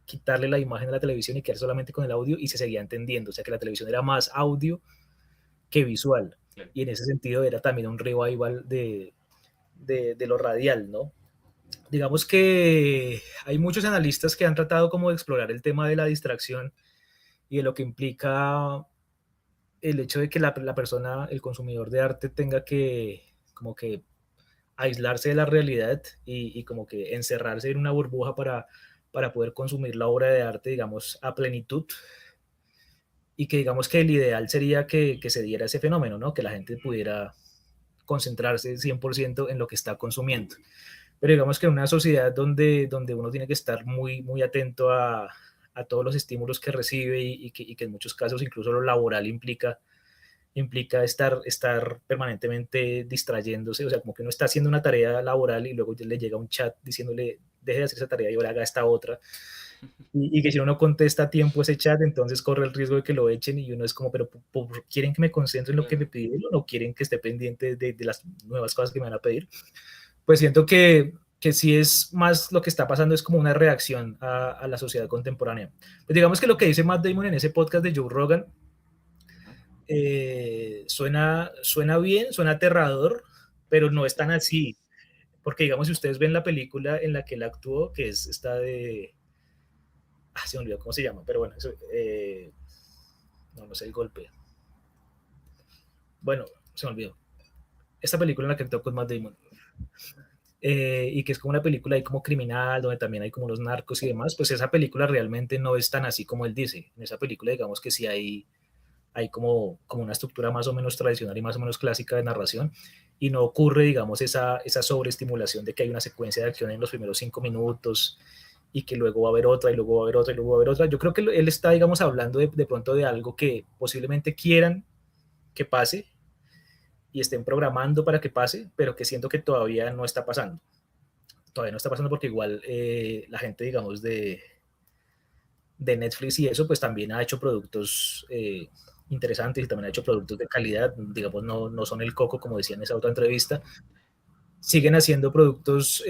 quitarle la imagen a la televisión y quedar solamente con el audio y se seguía entendiendo. O sea, que la televisión era más audio que visual. Claro. Y en ese sentido era también un revival de lo radial, ¿no? Digamos que hay muchos analistas que han tratado como de explorar el tema de la distracción y de lo que implica el hecho de que la persona, el consumidor de arte, tenga que como que aislarse de la realidad y como que encerrarse en una burbuja para poder consumir la obra de arte, digamos, a plenitud y que digamos que el ideal sería que se diera ese fenómeno, ¿no? Que la gente pudiera concentrarse 100% en lo que está consumiendo. Pero digamos que en una sociedad donde uno tiene que estar muy, muy atento a todos los estímulos que recibe y que en muchos casos incluso lo laboral implica estar permanentemente distrayéndose, o sea, como que uno está haciendo una tarea laboral y luego le llega un chat diciéndole, deje de hacer esa tarea y ahora haga esta otra, y que si uno no contesta a tiempo ese chat, entonces corre el riesgo de que lo echen y uno es como, pero ¿quieren que me concentre en lo que me Claro. pidieron o no quieren que esté pendiente de las nuevas cosas que me van a pedir? Pues siento que sí es más lo que está pasando, es como una reacción a la sociedad contemporánea. Pues digamos que lo que dice Matt Damon en ese podcast de Joe Rogan Ajá. suena bien, suena aterrador, pero no es tan así. Porque, digamos, si ustedes ven la película en la que él actuó, que es esta de. Ah, se me olvidó cómo se llama, pero bueno, eso, no sé el golpe. Bueno, se me olvidó. Esta película en la que actuó con Matt Damon. Y que es como una película ahí como criminal, donde también hay como los narcos y demás, pues esa película realmente no es tan así como él dice. En esa película, digamos que sí hay como una estructura más o menos tradicional y más o menos clásica de narración y no ocurre, digamos, esa sobreestimulación de que hay una secuencia de acción en los primeros 5 minutos y que luego va a haber otra y luego va a haber otra y luego va a haber otra. Yo creo que él está, digamos, hablando de pronto de algo que posiblemente quieran que pase y estén programando para que pase, pero que siento que todavía no está pasando. Todavía no está pasando porque igual la gente, digamos, de Netflix y eso, pues también ha hecho productos interesantes y también ha hecho productos de calidad, digamos, no son el coco, como decía en esa otra entrevista, siguen haciendo productos,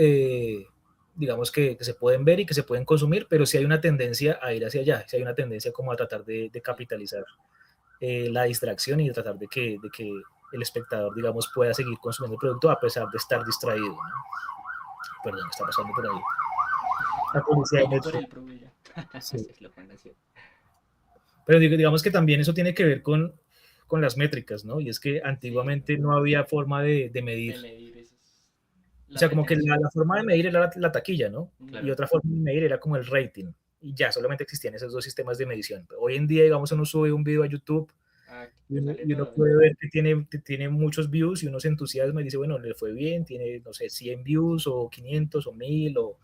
digamos, que se pueden ver y que se pueden consumir, pero sí hay una tendencia a ir hacia allá, sí hay una tendencia como a tratar de capitalizar la distracción y de tratar de que el espectador, digamos, pueda seguir consumiendo el producto a pesar de estar distraído, ¿no? Perdón, está pasando por ahí. La publicidad de Bello por Netflix. el provecho. Sí. Se lo pone así. Pero digamos que también eso tiene que ver con con las métricas, ¿no? Y es que Sí, antiguamente no había forma de medir. de medir eso O la sea, como que retención. la forma de medir era la taquilla, ¿no? Y Claro. Ujú. otra forma de medir era como el rating. Y ya, solamente existían esos dos sistemas de medición. Hoy en día, digamos, uno sube un video a YouTube Ah, y te uno, sale y uno todo. puede ver que tiene muchos views y uno se entusiasma y dice, bueno, le fue bien, tiene, no sé, 100 views o 500 o 1000 o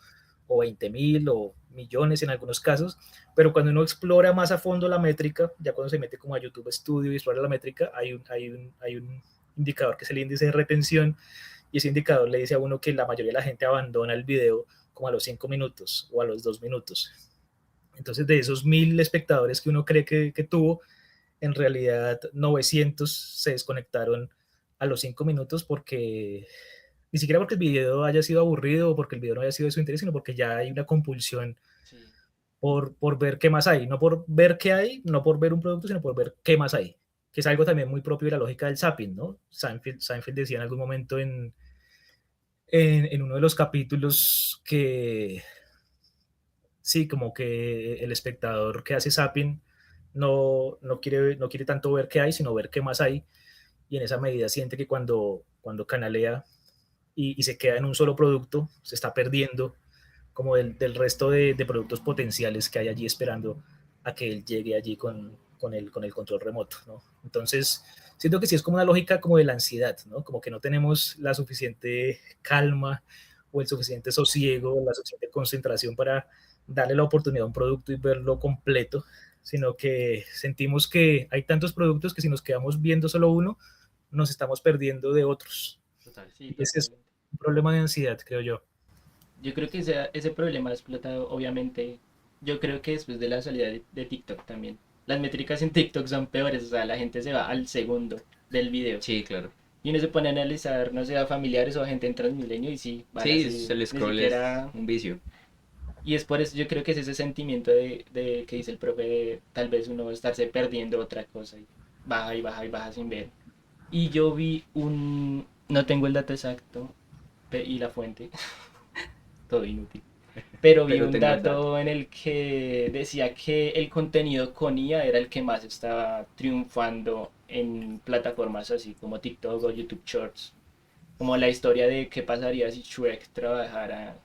20.000 o millones en algunos casos, pero cuando uno explora más a fondo la métrica, ya cuando se mete como a YouTube Studio y explora la métrica, hay un indicador que es el índice de retención y ese indicador le dice a uno que la mayoría de la gente abandona el video como a los 5 minutos o a los 2 minutos. Entonces, de esos 1000 espectadores que uno cree que tuvo, en realidad 900 se desconectaron a los 5 minutos porque ni siquiera porque el video haya sido aburrido o porque el video no haya sido de su interés, sino porque ya hay una compulsión Sí. por ver qué más hay. No por ver qué hay, no por ver un producto, sino por ver qué más hay. Que es algo también muy propio de la lógica del zapping, ¿no? Seinfeld decía en algún momento en uno de los capítulos que sí, como que el espectador que hace zapping no quiere tanto ver qué hay, sino ver qué más hay. Y en esa medida siente que cuando canalea y se queda en un solo producto, se está perdiendo como del resto de productos potenciales que hay allí esperando a que él llegue allí con el control remoto, ¿no? Entonces, siento que sí es como una lógica como de la ansiedad, ¿no? Como que no tenemos la suficiente calma o el suficiente sosiego, la suficiente concentración para darle la oportunidad a un producto y verlo completo, sino que sentimos que hay tantos productos que si nos quedamos viendo solo uno, nos estamos perdiendo de otros. Total. Sí, Y ese es totalmente. un problema de ansiedad, creo yo. Yo creo que ese problema ha explotado, obviamente, yo creo que después de la salida de TikTok también. Las métricas en TikTok son peores, o sea, la gente se va al segundo del video. Sí, claro. Y uno se pone a analizar, no sé, a familiares o a gente en Transmilenio y sí, van Sí, así, el ni scroll es siquiera... un vicio. Y es por eso, yo creo que es ese sentimiento de que dice el profe, de tal vez uno estarse perdiendo otra cosa y baja y baja y baja sin ver. Y yo vi no tengo el dato exacto y la fuente, todo inútil. Pero vi Pero un tengo el dato. dato en el que decía que el contenido con IA era el que más estaba triunfando en plataformas así como TikTok o YouTube Shorts. Como la historia de qué pasaría si Shrek trabajara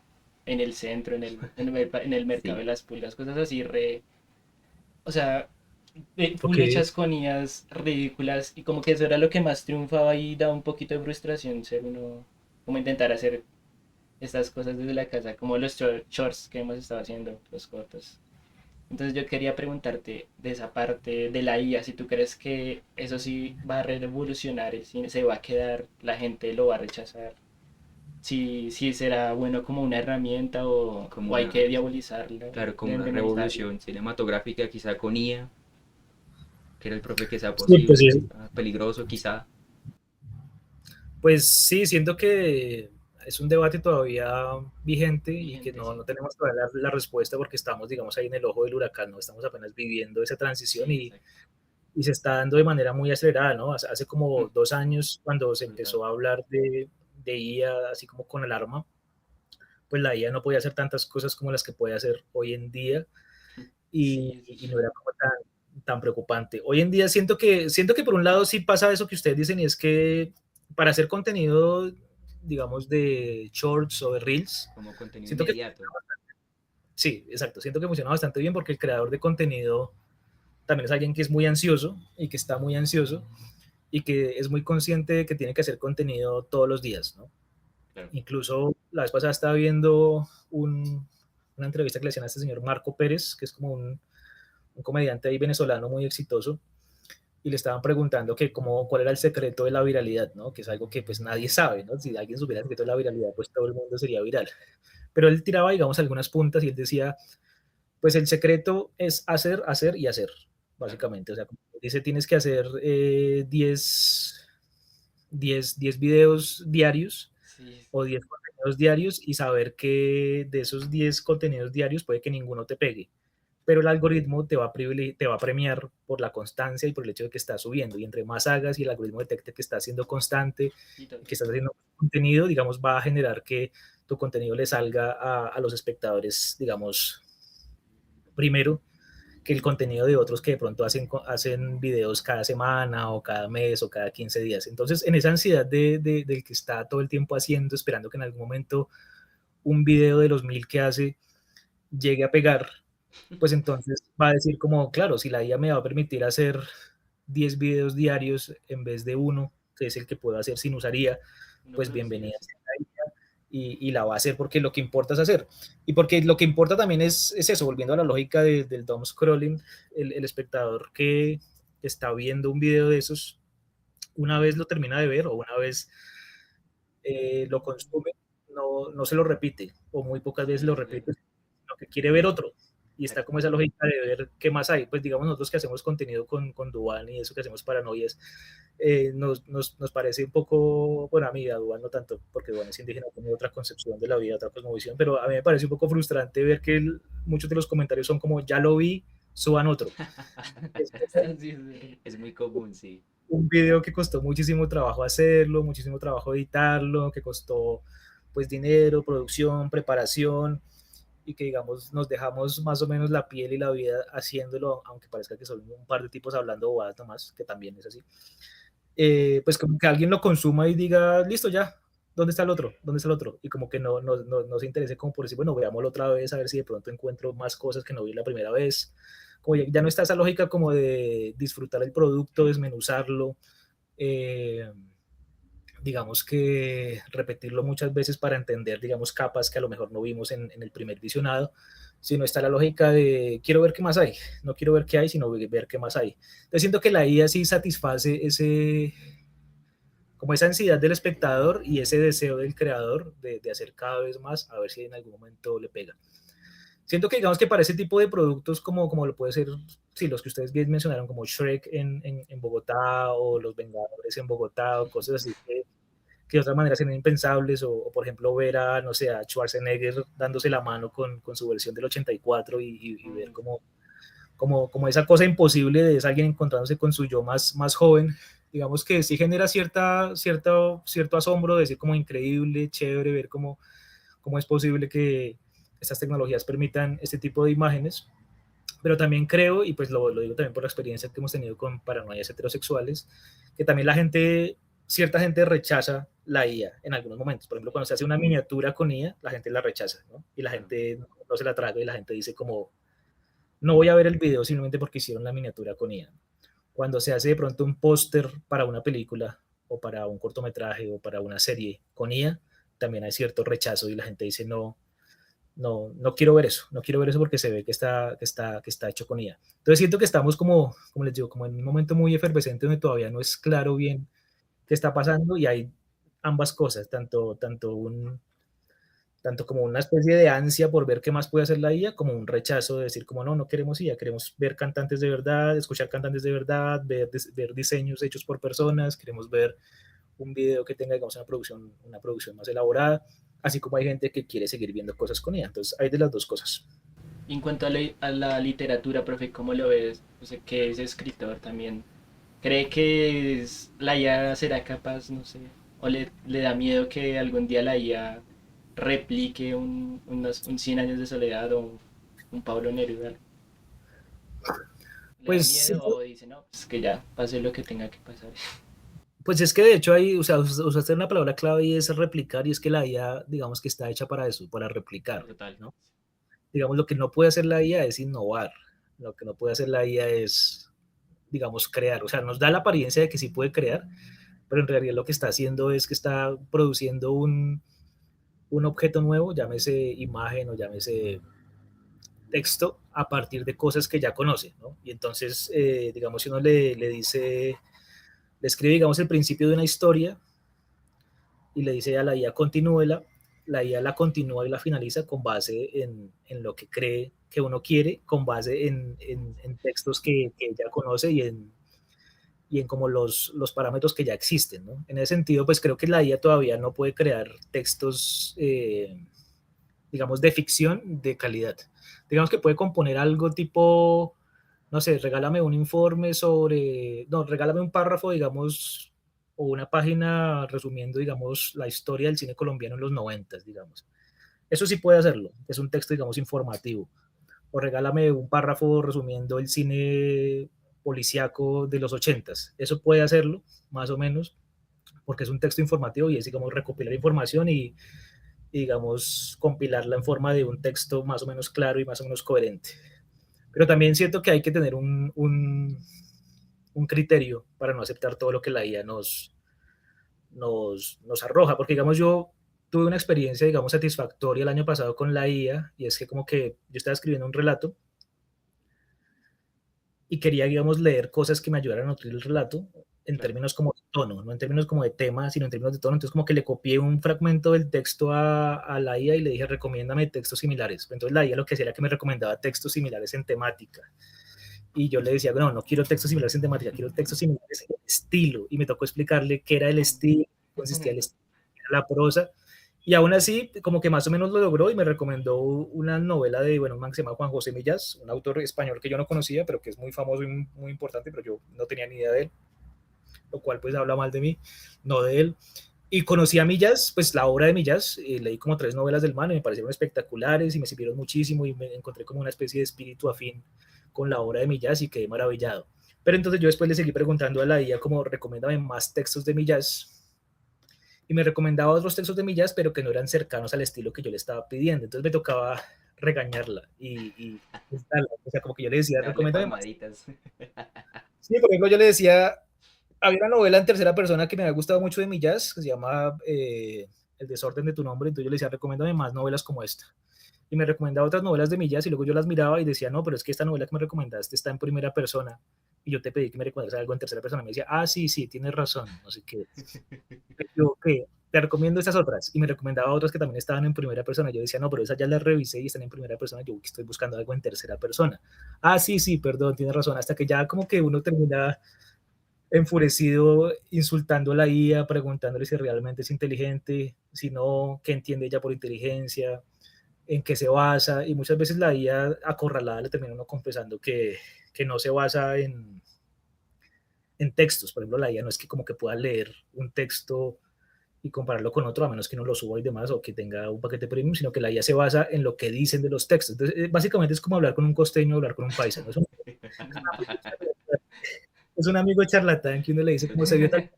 en el centro, en el mercado Sí. de las pulgas, cosas así re... O sea, Ok, full hechas con IAs ridículas y como que eso era lo que más triunfaba y daba un poquito de frustración ser uno, como intentar hacer estas cosas desde la casa, como los shorts que hemos estado haciendo, los cortos. Entonces yo quería preguntarte de esa parte de la IA, si tú crees que eso sí va a revolucionar el cine, se va a quedar, la gente lo va a rechazar, si será bueno como una herramienta Como o hay una, que diabolizarla, claro, como una demonizarla. revolución cinematográfica, quizá con IA, que era el profe que sea sí, pues posible, sí, peligroso quizá. pues sí, siento que es un debate todavía vigente y que Vigente, no, sí. no tenemos todavía la respuesta porque estamos, digamos, ahí en el ojo del huracán, ¿no? Estamos apenas viviendo esa transición Sí, y, exacto. y se está dando de manera muy acelerada, ¿no? Hace como Mm, 2 años, cuando se brutal. empezó a hablar de IA, así como con alarma, pues la IA no podía hacer tantas cosas como las que puede hacer hoy en día y, Sí, sí. y no era como tan preocupante. Hoy en día siento que por un lado sí pasa eso que ustedes dicen y es que para hacer contenido, digamos, de shorts o de reels, Como contenido siento que inmediato. sí, exacto, siento que funciona bastante bien porque el creador de contenido también es alguien que es muy ansioso y que está muy ansioso y que es muy consciente de que tiene que hacer contenido todos los días, ¿no? Claro. Incluso la vez pasada estaba viendo una entrevista que le hacían a este señor Marco Pérez, que es como un comediante ahí venezolano muy exitoso, y le estaban preguntando que cuál era el secreto de la viralidad, ¿no? Que es algo que pues nadie sabe, ¿no? Si alguien supiera el secreto de la viralidad, pues todo el mundo sería viral. Pero él tiraba, digamos, algunas puntas y él decía, pues el secreto es hacer, hacer y hacer, Claro. básicamente. O sea, como dice, tienes que hacer 10 videos diarios Sí, o 10 contenidos diarios y saber que de esos 10 contenidos diarios puede que ninguno te pegue, pero el algoritmo te va a premiar por la constancia y por el hecho de que estás subiendo. Y entre más hagas y el algoritmo detecte que estás siendo constante sí, y que total. estás haciendo contenido, digamos, va a generar que tu contenido le salga a los espectadores, digamos, primero que el contenido de otros que de pronto hacen videos cada semana o cada mes o cada 15 días. Entonces, en esa ansiedad del que está todo el tiempo haciendo, esperando que en algún momento un video de los 1000 que hace llegue a pegar, pues entonces va a decir como, claro, si la IA me va a permitir hacer 10 videos diarios en vez de uno, que es el que puedo hacer sin usar IA, No, pues pero sí bienvenida es. sea la IA y la va a hacer porque lo que importa es hacer. Y porque lo que importa también es eso, volviendo a la lógica del dumb scrolling, el espectador que está viendo un video de esos, una vez lo termina de ver o una vez lo consume, no se lo repite, o muy pocas veces Sí, lo es repite, verdad. sino que quiere ver otro. Y está como esa Exacto. lógica de ver qué más hay. Pues digamos nosotros que hacemos contenido con Duván y eso que hacemos paranoias, nos parece un poco, bueno, a mí, a Duván no tanto, porque Duván es indígena, tiene otra concepción de la vida, otra cosmovisión, pero a mí me parece un poco frustrante ver que muchos de los comentarios son como, ya lo vi, suban otro. Es Sí, es verdad. Es muy común, sí. un video que costó muchísimo trabajo hacerlo, muchísimo trabajo editarlo, que costó pues dinero, producción, preparación, y que digamos nos dejamos más o menos la piel y la vida haciéndolo, aunque parezca que son un par de tipos hablando bobadas nomás, que también es así. Pues como que alguien lo consuma y diga, listo ya, ¿dónde está el otro? ¿Dónde está el otro? Y como que no se interese como por decir, bueno, veámoslo otra vez, a ver si de pronto encuentro más cosas que no vi la primera vez. Como ya no está esa lógica como de disfrutar el producto, desmenuzarlo, eh, digamos que repetirlo muchas veces para entender, digamos, capas que a lo mejor no vimos en el primer visionado, sino está la lógica de quiero ver qué más hay, no quiero ver qué hay, sino ver qué más hay. Entonces siento que la IA sí satisface como esa ansiedad del espectador y ese deseo del creador de hacer cada vez más, a ver si en algún momento le pega. Siento que digamos que para ese tipo de productos como lo puede ser, sí, los que ustedes bien mencionaron, como Shrek en Bogotá o Los Vengadores en Bogotá o cosas así que de otra manera serían impensables, o por ejemplo ver a, no sé, a Schwarzenegger dándose la mano con su versión del 84 y ver como esa cosa imposible de es alguien encontrándose con su yo más joven, digamos que sí genera cierto asombro, de decir como increíble, chévere, ver cómo es posible que estas tecnologías permitan este tipo de imágenes, pero también creo, y pues lo digo también por la experiencia que hemos tenido con paranoias heterosexuales, que también cierta gente rechaza la IA en algunos momentos. Por ejemplo, cuando se hace una miniatura con IA, la gente la rechaza, ¿no? Y la Claro. gente no se la traga y la gente dice como, no voy a ver el video simplemente porque hicieron la miniatura con IA. Cuando se hace de pronto un póster para una película o para un cortometraje o para una serie con IA, también hay cierto rechazo y la gente dice, no quiero ver eso, no quiero ver eso porque se ve que está hecho con IA. Entonces siento que estamos como les digo, como en un momento muy efervescente donde todavía no es claro bien qué está pasando y hay ambas cosas, tanto como una especie de ansia por ver qué más puede hacer la IA, como un rechazo de decir como no queremos IA, queremos ver cantantes de verdad, escuchar cantantes de verdad, ver diseños hechos por personas, queremos ver un video que tenga, digamos, una producción más elaborada, así como hay gente que quiere seguir viendo cosas con ella. Entonces, hay de las dos cosas. Y en cuanto a la literatura, profe, ¿cómo lo ves? O sea, que es escritor también. ¿Cree que la IA será capaz, no sé, o le da miedo que algún día la IA replique un 100 años de soledad o un Pablo Neruda? ¿Le da Pues, miedo o dice, no, pues que ya pase lo que tenga que pasar? pues es que de hecho hay, o sea, usaste una palabra clave y es replicar, y es que la IA, digamos que está hecha para eso, para replicar, Total. ¿no? Digamos, lo que no puede hacer la IA es innovar, lo que no puede hacer la IA es, digamos, crear, o sea, nos da la apariencia de que sí puede crear, pero en realidad lo que está haciendo es que está produciendo un objeto nuevo, llámese imagen o llámese texto, a partir de cosas que ya conoce, ¿no? Y entonces, digamos, si uno le dice, le escribe, digamos, el principio de una historia y le dice a la IA, continúela, la IA la continúa y la finaliza con base en lo que cree que uno quiere, con base en textos que ella conoce y en como los parámetros que ya existen, ¿no? En ese sentido, pues creo que la IA todavía no puede crear textos, digamos, de ficción de calidad. Digamos que puede componer algo tipo, no sé, regálame un informe sobre, no, regálame un párrafo, digamos, o una página resumiendo, digamos, la historia del cine colombiano en los 90, digamos. Eso sí puede hacerlo, es un texto, digamos, informativo. o regálame un párrafo resumiendo el cine policíaco de los 80s. Eso puede hacerlo, más o menos, porque es un texto informativo y es, digamos, recopilar información y, digamos, compilarla en forma de un texto más o menos claro y más o menos coherente. Pero también siento que hay que tener un criterio para no aceptar todo lo que la IA nos arroja, porque digamos yo tuve una experiencia, digamos, satisfactoria el año pasado con la IA, y es que como que yo estaba escribiendo un relato y quería, digamos, leer cosas que me ayudaran a nutrir el relato en Claro. términos como de tono, no en términos como de tema, sino en términos de tono. Entonces como que le copié un fragmento del texto a la IA y le dije, recomiéndame textos similares. Entonces la IA lo que hacía era que me recomendaba textos similares en temática. Y yo le decía, no, no quiero textos similares en temática, quiero textos similares en estilo. Y me tocó explicarle qué era el estilo, consistía el estilo, la prosa. Y aún así, como que más o menos lo logró y me recomendó una novela de, bueno, un man que se llama Juan José Millás, un autor español que yo no conocía, pero que es muy famoso y muy importante, pero yo no tenía ni idea de él, lo cual pues habla mal de mí, no de él. Y conocí a Millás, pues la obra de Millás, leí como 3 novelas del man y me parecieron espectaculares y me sirvieron muchísimo y me encontré como una especie de espíritu afín con la obra de Millás y quedé maravillado. Pero entonces yo después le seguí preguntando a la IA como recomiéndame más textos de Millás y me recomendaba otros textos de Millás, pero que no eran cercanos al estilo que yo le estaba pidiendo. Entonces me tocaba regañarla y o sea, como que yo le decía, Darle recomiéndame más. palmaditas. Sí, por ejemplo, yo le decía, había una novela en tercera persona que me había gustado mucho de Millás, que se llama El desorden de tu nombre, entonces yo le decía, recomiéndame más novelas como esta. Y me recomendaba otras novelas de Millás y luego yo las miraba y decía, no, pero es que esta novela que me recomendaste está en primera persona y yo te pedí que me recomendaras algo en tercera persona. Me decía, ah, sí, sí, tienes razón, no sé qué. Yo, ¿qué? Te recomiendo estas otras. Y me recomendaba otras que también estaban en primera persona. Yo decía, no, pero esas ya las revisé y están en primera persona. Yo estoy buscando algo en tercera persona. Ah, sí, sí, perdón, tienes razón. Hasta que ya como que uno termina enfurecido insultando a la IA, preguntándole si realmente es inteligente, si no, qué entiende ella por inteligencia, en qué se basa. Y muchas veces la IA acorralada le termina uno confesando que no se basa en textos. Por ejemplo, la IA no es que como que pueda leer un texto y compararlo con otro, a menos que no lo suba y demás, o que tenga un paquete premium, sino que la IA se basa en lo que dicen de los textos. Entonces, básicamente es como hablar con un costeño, hablar con un paisa, ¿no? Es un amigo charlatán que uno le dice cómo se vio tal.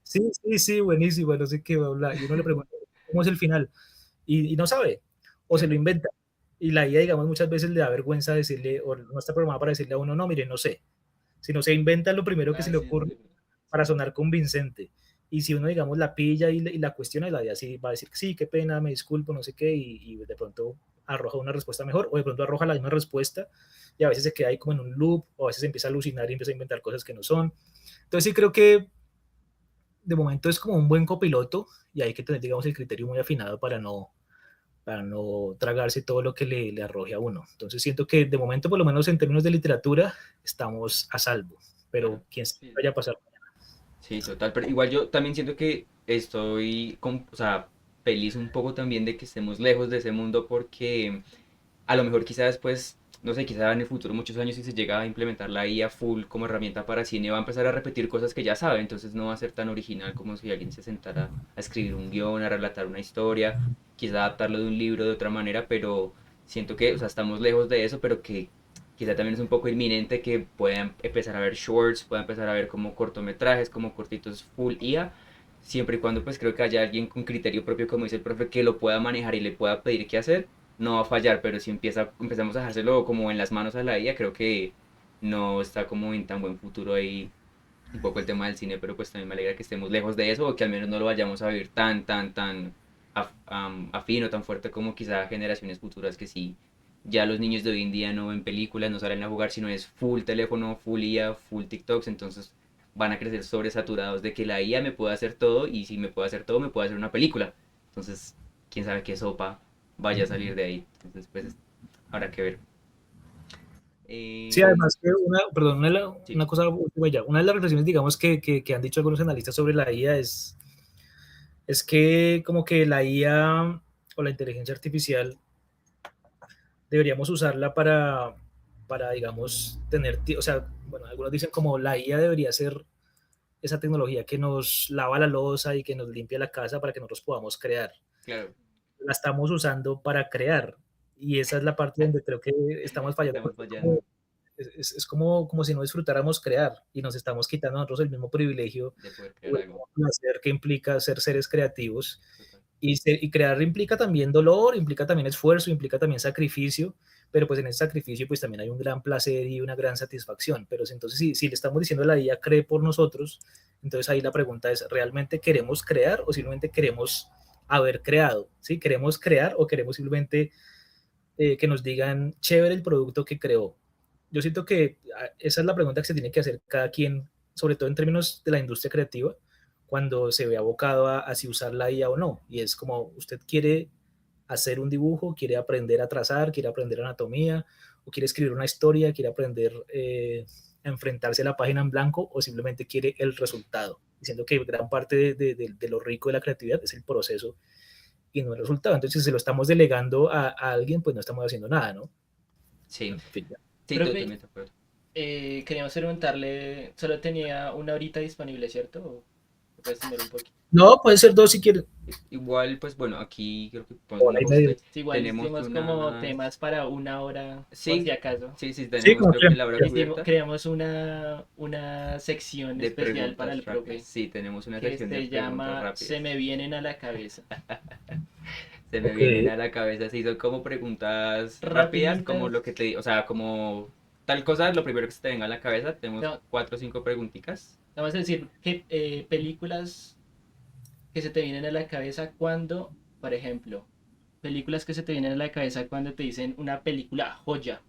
Sí, sí, sí, buenísimo, no sé qué, bla, bla. Y uno le pregunta cómo es el final y no sabe, o se lo Claro. inventa. Y la IA, digamos, muchas veces le da vergüenza decirle, o no está programada para decirle a uno, no, mire, no sé, sino se inventa lo primero que se Ah, le sí, ocurre para sonar convincente. Y si uno, digamos, la pilla y la cuestiona, la IA sí va a decir, sí, qué pena, me disculpo, no sé qué, y de pronto arroja una respuesta mejor, o de pronto arroja la misma respuesta, y a veces se queda ahí como en un loop, o a veces empieza a alucinar y empieza a inventar cosas que no son. Entonces sí creo que de momento es como un buen copiloto, y hay que tener, digamos, el criterio muy afinado para no tragarse todo lo que le arroje a uno. Entonces siento que de momento, por lo menos en términos de literatura, estamos a salvo, claro. pero quién sabe qué Sí, vaya a pasar. Sí, total, pero igual yo también siento que estoy, o sea, feliz un poco también de que estemos lejos de ese mundo porque a lo mejor quizás después, no sé, quizás en el futuro, muchos años, si se llega a implementar la IA full como herramienta para cine, va a empezar a repetir cosas que ya sabe, entonces no va a ser tan original como si alguien se sentara a escribir un guión, a relatar una historia, quizás adaptarlo de un libro de otra manera, pero siento que, o sea, estamos lejos de eso, pero que quizá también es un poco inminente que puedan empezar a ver shorts, puedan empezar a ver como cortometrajes, como cortitos full IA, siempre y cuando pues creo que haya alguien con criterio propio, como dice el profe, que lo pueda manejar y le pueda pedir qué hacer, no va a fallar, pero si empezamos a dejárselo como en las manos a la IA, creo que no está como en tan buen futuro ahí un poco el tema del cine, pero pues también me alegra que estemos lejos de eso o que al menos no lo vayamos a vivir tan afín o tan fuerte como quizá generaciones futuras que sí, ya los niños de hoy en día no ven películas, no salen a jugar, sino es full teléfono, full IA, full TikToks, entonces van a crecer sobresaturados de que la IA me puede hacer todo y si me puede hacer todo me puede hacer una película. Entonces, quién sabe qué sopa vaya a salir de ahí. Entonces, pues habrá que ver. Sí, Eh, además que perdón, sí, una cosa última ya, una de las reflexiones, digamos, que han dicho algunos analistas sobre la IA es que como que la IA o la inteligencia artificial deberíamos usarla para digamos, o sea, bueno, algunos dicen como la IA debería ser esa tecnología que nos lava la loza y que nos limpia la casa para que nosotros podamos crear. claro. La estamos usando para crear. y esa es la parte donde creo que estamos fallando. Estamos fallando. Es como si no disfrutáramos crear y nos estamos quitando nosotros el mismo privilegio De poder o crear el algo. mismo placer que implica ser seres creativos. Total. Y crear implica también dolor, implica también esfuerzo, implica también sacrificio, pero pues en ese sacrificio pues también hay un gran placer y una gran satisfacción. Pero entonces si le estamos diciendo a la IA cree por nosotros, entonces ahí la pregunta es, ¿realmente queremos crear o simplemente queremos haber creado? ¿Sí? ¿Queremos crear o queremos simplemente que nos digan chévere el producto que creó? Yo siento que esa es la pregunta que se tiene que hacer cada quien, sobre todo en términos de la industria creativa, cuando se ve abocado a si usar la IA o no. Y es como, usted quiere hacer un dibujo, quiere aprender a trazar, quiere aprender anatomía, o quiere escribir una historia, quiere aprender a enfrentarse a la página en blanco, o simplemente quiere el resultado. Diciendo que gran parte de lo rico de la creatividad es el proceso y no el resultado. Entonces, si se lo estamos delegando a alguien, pues no estamos haciendo nada, ¿no? Sí, En fin, ya. sí, Profe, totalmente de acuerdo. queríamos preguntarle, solo tenía una horita disponible, ¿cierto? ¿O puedes tener un poquito? No, puede ser dos si quiere. Igual, pues bueno, aquí creo que podemos un Hora y media. ajuste. Sí, igual Tenemos hicimos como unas... temas para una hora, por si Sí, acaso. sí, Sí, tenemos como creo que siempre. la hora cubierta Creamos una sección de especial para preguntas el rápidas. profe Sí, tenemos una que sección de se preguntas llama Se rápidas. me vienen a la cabeza. Se me Ok. vienen a la cabeza, sí, son como preguntas rápidas, como Rapiditas. lo que te, o sea, como tal cosa, lo primero que se te venga a la cabeza. Tenemos No, 4 o 5 preguntitas. vamos a decir que películas que se te vienen a la cabeza cuando, por ejemplo, películas que se te vienen a la cabeza cuando te dicen una película joya.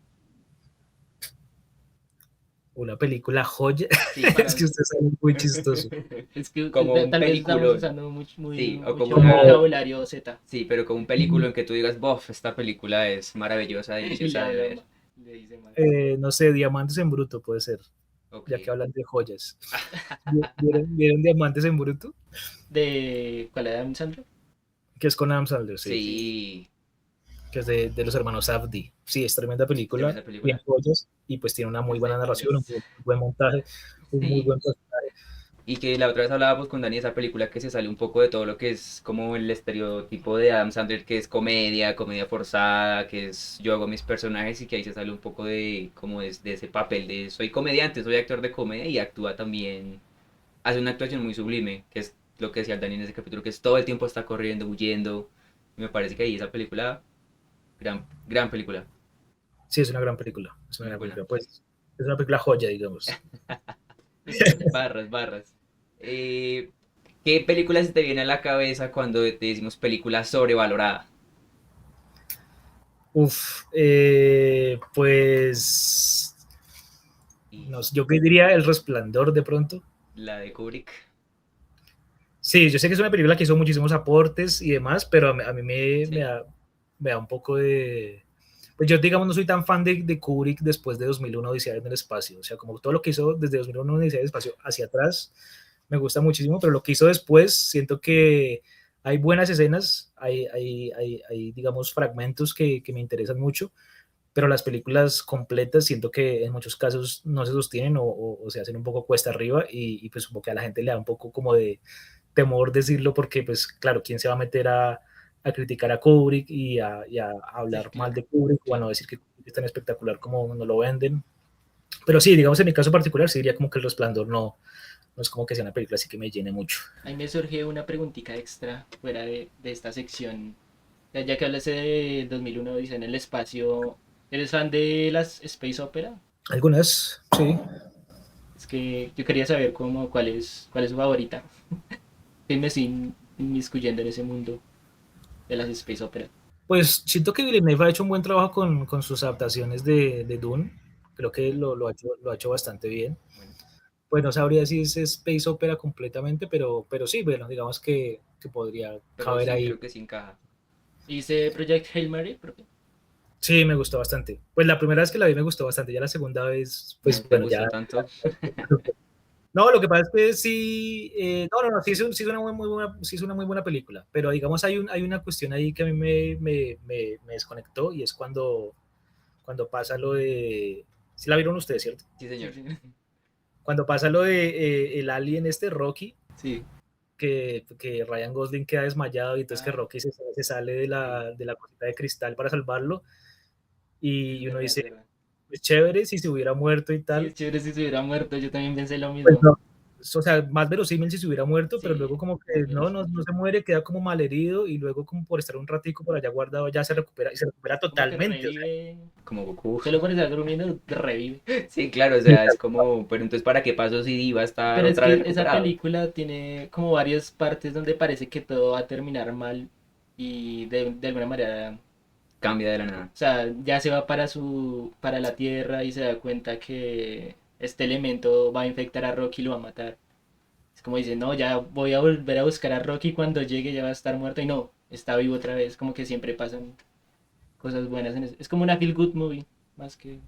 Una película joya. Sí, Es para... que usted es muy chistoso. Es que Como un tal vez estamos peliculón. usando Sí, o como mucho una, Como vocabulario Z. sí, pero como un película en que tú digas, bof, esta película es maravillosa, Y deliciosa de ver. le dice mal. no sé, Diamantes en Bruto puede ser, Ok. ya que hablan de joyas. ¿Vieron Diamantes en Bruto? ¿De cuál era Adam Sandler? Que es con Adam Sandler, sí. Sí. Sí, Que es de los hermanos Safdie. Sí, es tremenda película, tremenda bien película. joyas, y pues tiene una muy Es de buena narración, un joyas. muy buen montaje, un muy Sí. buen personaje. Y que la otra vez hablábamos con Dani de esa película que se sale un poco de todo lo que es como el estereotipo de Adam Sandler, que es comedia, comedia forzada, que es yo hago mis personajes y que ahí se sale un poco de como de ese papel de soy comediante, soy actor de comedia y actúa también, hace una actuación muy sublime, que es lo que decía el Dani en ese capítulo, que es todo el tiempo está corriendo, huyendo. Y me parece que ahí esa película, gran película, Sí, es una gran película. Es una muy gran buena. película, pues. Es una película joya, digamos. Barras, barras. Eh, ¿Qué película se te viene a la cabeza cuando te decimos película sobrevalorada? Uf, pues. Y No, yo diría El Resplandor de pronto. la de Kubrick. Sí, yo sé que es una película que hizo muchísimos aportes y demás, pero a mí Sí. me da un poco de... Pues yo, digamos, no soy tan fan de Kubrick después de 2001 Odisea en el espacio. O sea, como todo lo que hizo desde 2001 Odisea en el espacio hacia atrás, me gusta muchísimo, pero lo que hizo después, siento que hay buenas escenas, hay digamos, fragmentos que me interesan mucho, pero las películas completas siento que en muchos casos no se sostienen o se hacen un poco cuesta arriba y pues como que a la gente le da un poco como de temor decirlo porque pues claro, ¿quién se va a meter a criticar a Kubrick y a Sí, hablar mal claro, de Kubrick o a no claro. decir que Kubrick es tan espectacular como nos lo venden? Pero sí, digamos en mi caso particular, sí diría como que El Resplandor no es como que sea una película así que me llene mucho. Ahí me surge una preguntita extra fuera de esta sección. Ya que hablaste de 2001 Odisea en el espacio, ¿eres fan de las Space Opera? Algunas, sí. Es que yo quería saber cuál es su favorita. Que me estoy inmiscuyendo en ese mundo de las Space Opera. Pues siento que Villeneuve ha hecho un buen trabajo con sus adaptaciones de Dune. Creo que lo ha hecho bastante bien. Bueno, Pues no sabría si es space opera completamente, pero sí, bueno, digamos que podría pero caber sí, ahí. creo que sí encaja. ¿Hice Project Hail Mary? Sí, me gustó bastante. Pues la primera vez que la vi me gustó bastante, ya la segunda vez, ¿No pues te bueno, ya. gustó tanto? No, lo que pasa es que sí, no, sí es una muy buena, sí es una muy buena película, pero digamos hay una cuestión ahí que a mí me desconectó y es cuando pasa lo de, sí la vieron ustedes, ¿cierto? Sí, Sí, señor. sí. Cuando pasa lo de el alien este Rocky, Sí. que Ryan Gosling queda desmayado y entonces que Rocky se sale de la cosita de cristal para salvarlo y uno es dice, verdad. pues chévere si se hubiera muerto y Sí, es tal, chévere si se hubiera muerto, yo también pensé lo pues mismo. no, o sea, más verosímil si se hubiera muerto, pero Sí, luego como que más no se muere, queda como malherido y luego como por estar un ratico por allá guardado ya se recupera y se recupera como que totalmente, o sea, revive. Como Goku. Solo por estar durmiendo, revive. Sí, claro, o sí, sea, es como, pero entonces ¿para qué pasó si iba a estar Pero es otra vez que esa recuperado? película tiene como varias partes donde parece que todo va a terminar mal y de alguna manera, Cambia de la nada. o sea, ya se va para la Tierra y se da cuenta que este elemento va a infectar a Rocky y lo va a matar. Es como dice, no, ya voy a volver a buscar a Rocky cuando llegue ya va a estar muerto y no, está vivo otra vez, como que siempre pasan cosas buenas en eso. Es como una feel good movie, más que...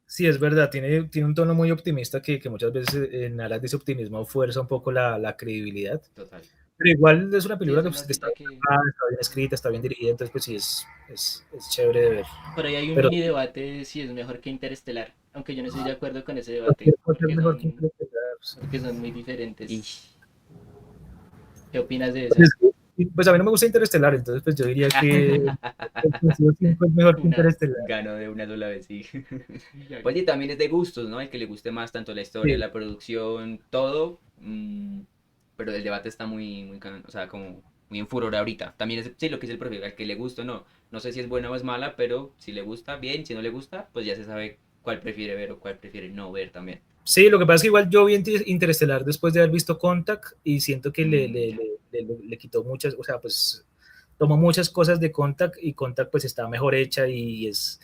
sí, es verdad, tiene un tono muy optimista que muchas veces en aras de ese optimismo fuerza un poco la credibilidad. Total. Pero igual es una Sí, película es que una pues, está, cinta que... está bien escrita, está bien dirigida, entonces pues sí es chévere de ver. Por ahí hay un Pero mini debate si es mejor que Interestelar, aunque yo no estoy de acuerdo con ese debate, cualquier cosa es mejor que Interestelar. porque son muy Y diferentes. ¿Qué opinas de Pues, esa? pues a mí no me gusta Interestelar, entonces pues yo diría que el Estudio 5 es mejor que Una... Interestelar. ganó de una sola vez, sí. Ya Pues que- sí, también es de gustos, ¿no? El que le guste más tanto la historia, Sí, la producción, todo. Pero el debate está o sea, como muy en furor ahorita. También es, sí, lo que es el perfil, al que le gusta o no. No sé si es buena o es mala, pero si le gusta, bien. Si no le gusta, pues ya se sabe cuál prefiere ver o cuál prefiere no ver también. sí, lo que pasa es que igual yo vi Interestelar después de haber visto Contact y siento que Ya. le quitó muchas, o sea, pues tomó muchas cosas de Contact y Contact pues está mejor hecha y es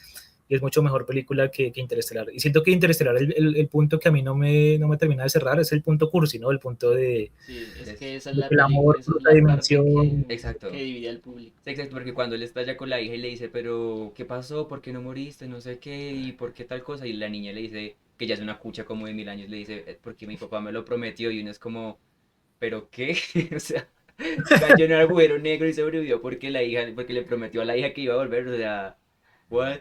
mucho mejor película que Interestelar. Y siento que Interestelar, el punto que a mí no me termina de cerrar es el punto cursi, ¿no? El punto Sí, es Es- que esa es de la que el amor esa por es otra la parte dimensión. que Exacto. divide al público. Sí, exacto, porque cuando él está ya con la hija y le dice, pero ¿qué pasó? ¿Por qué no moriste? No sé qué, y por qué tal cosa. Y la niña le dice, que ya es una cucha como de 1000 años, le dice, porque mi papá me lo prometió. Y uno es como, ¿pero qué? O sea, cayó en un agujero negro y sobrevivió porque la hija, porque le prometió a la hija que iba a volver. O sea, ¿what?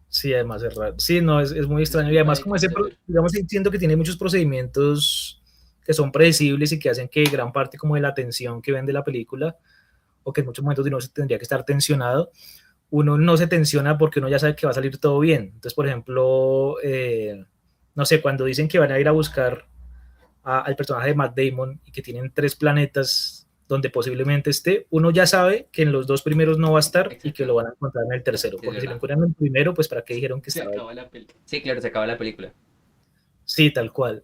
Sí, además es raro. Sí, no, es muy Es extraño. Y culpa además de como ese, Christopher. digamos, siento que tiene muchos procedimientos que son predecibles y que hacen que gran parte como de la tensión que vende la película, o que en muchos momentos uno se tendría que estar tensionado, uno no se tensiona porque uno ya sabe que va a salir todo bien. Entonces, por ejemplo, no sé, cuando dicen que van a ir a buscar al personaje de Matt Damon y que tienen 3 planetas donde posiblemente esté, uno ya sabe que en los 2 primeros no va a estar y que lo Exacto, van a encontrar en el tercero, sí, es porque si lo verdad. encuentran en el primero, pues para qué dijeron que Se estaba ahí. acaba la película. Sí, claro, se acaba la película. Sí, tal cual.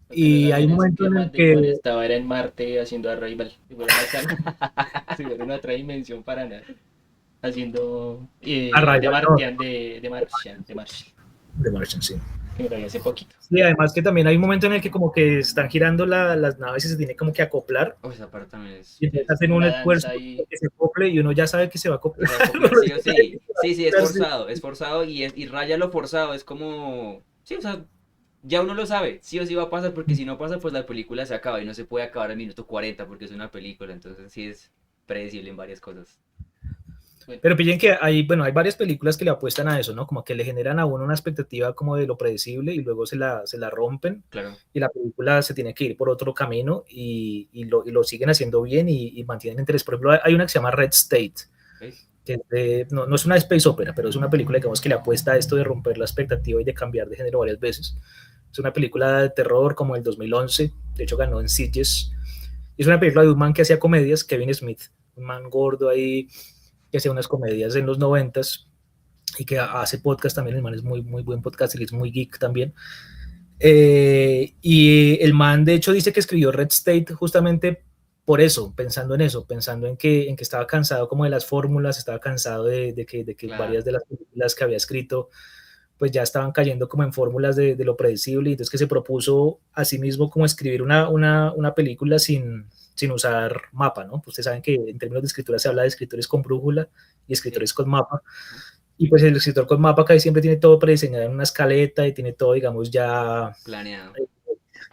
Lo que no Y hay sabían un es momento que en el Matt que Damon estaba era en Marte haciendo Arrival. Si fueron a si fueron a otra dimensión para nada. Haciendo de Arrival, no, Martian, de Martian, de Martian. de Martian, sí. Que me lo vi hace poquito. Sí, además que también hay un momento en el que como que están girando las naves y se tiene como que acoplar Oh, esa parte también es... y Sí, entonces es hacen como un una esfuerzo danza para y que se acople y uno ya sabe que se va a Que acoplar. se va a acoplar sí o sí. Sí, sí, Sí. es forzado y raya lo forzado, es como... Sí, o sea, ya uno lo sabe, sí o sí va a pasar, porque si no pasa, pues la película se acaba y no se puede acabar al minuto 40 porque es una película, entonces sí es predecible en varias cosas. bueno, Pero pillen que hay, bueno, hay varias películas que le apuestan a eso, ¿no? Como que le generan a uno una expectativa como de lo predecible y luego se la rompen Claro. y la película se tiene que ir por otro camino y lo siguen haciendo bien y mantienen interés. Por ejemplo, hay una que se llama Red State, ¿Ok? que no es una space opera, pero es una película, digamos, que le apuesta a esto de romper la expectativa y de cambiar de género varias veces. Es una película de terror como el 2011, de hecho ganó en Sitges. Es una película de un man que hacía comedias, Kevin Smith, un man gordo ahí que hacía unas comedias en los 90s y que hace podcast también. El man es muy buen podcast y es muy geek también. Y el man, de hecho, dice que escribió Red State justamente por eso, pensando en que estaba cansado como de las fórmulas, estaba cansado de que varias Claro. de las películas que había escrito pues ya estaban cayendo como en fórmulas de lo predecible y entonces que se propuso a sí mismo como escribir una película sin usar mapa, ¿no? Pues ustedes saben que en términos de escritura se habla de escritores con brújula y Sí. escritores con mapa. Ajá. Y pues el escritor con mapa casi siempre tiene todo prediseñado en una escaleta y tiene todo, digamos, Planeado.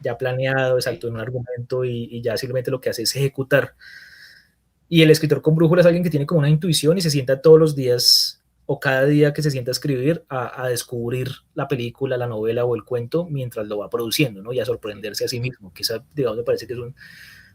ya planeado, Sí. exacto, en un argumento y ya simplemente lo que hace es ejecutar. Y el escritor con brújula es alguien que tiene como una intuición y se sienta todos los días o cada día que se sienta a escribir a descubrir la película, la novela o el cuento mientras lo va produciendo, ¿no? Y a Sí. sorprenderse a sí mismo, que esa, digamos, me parece que es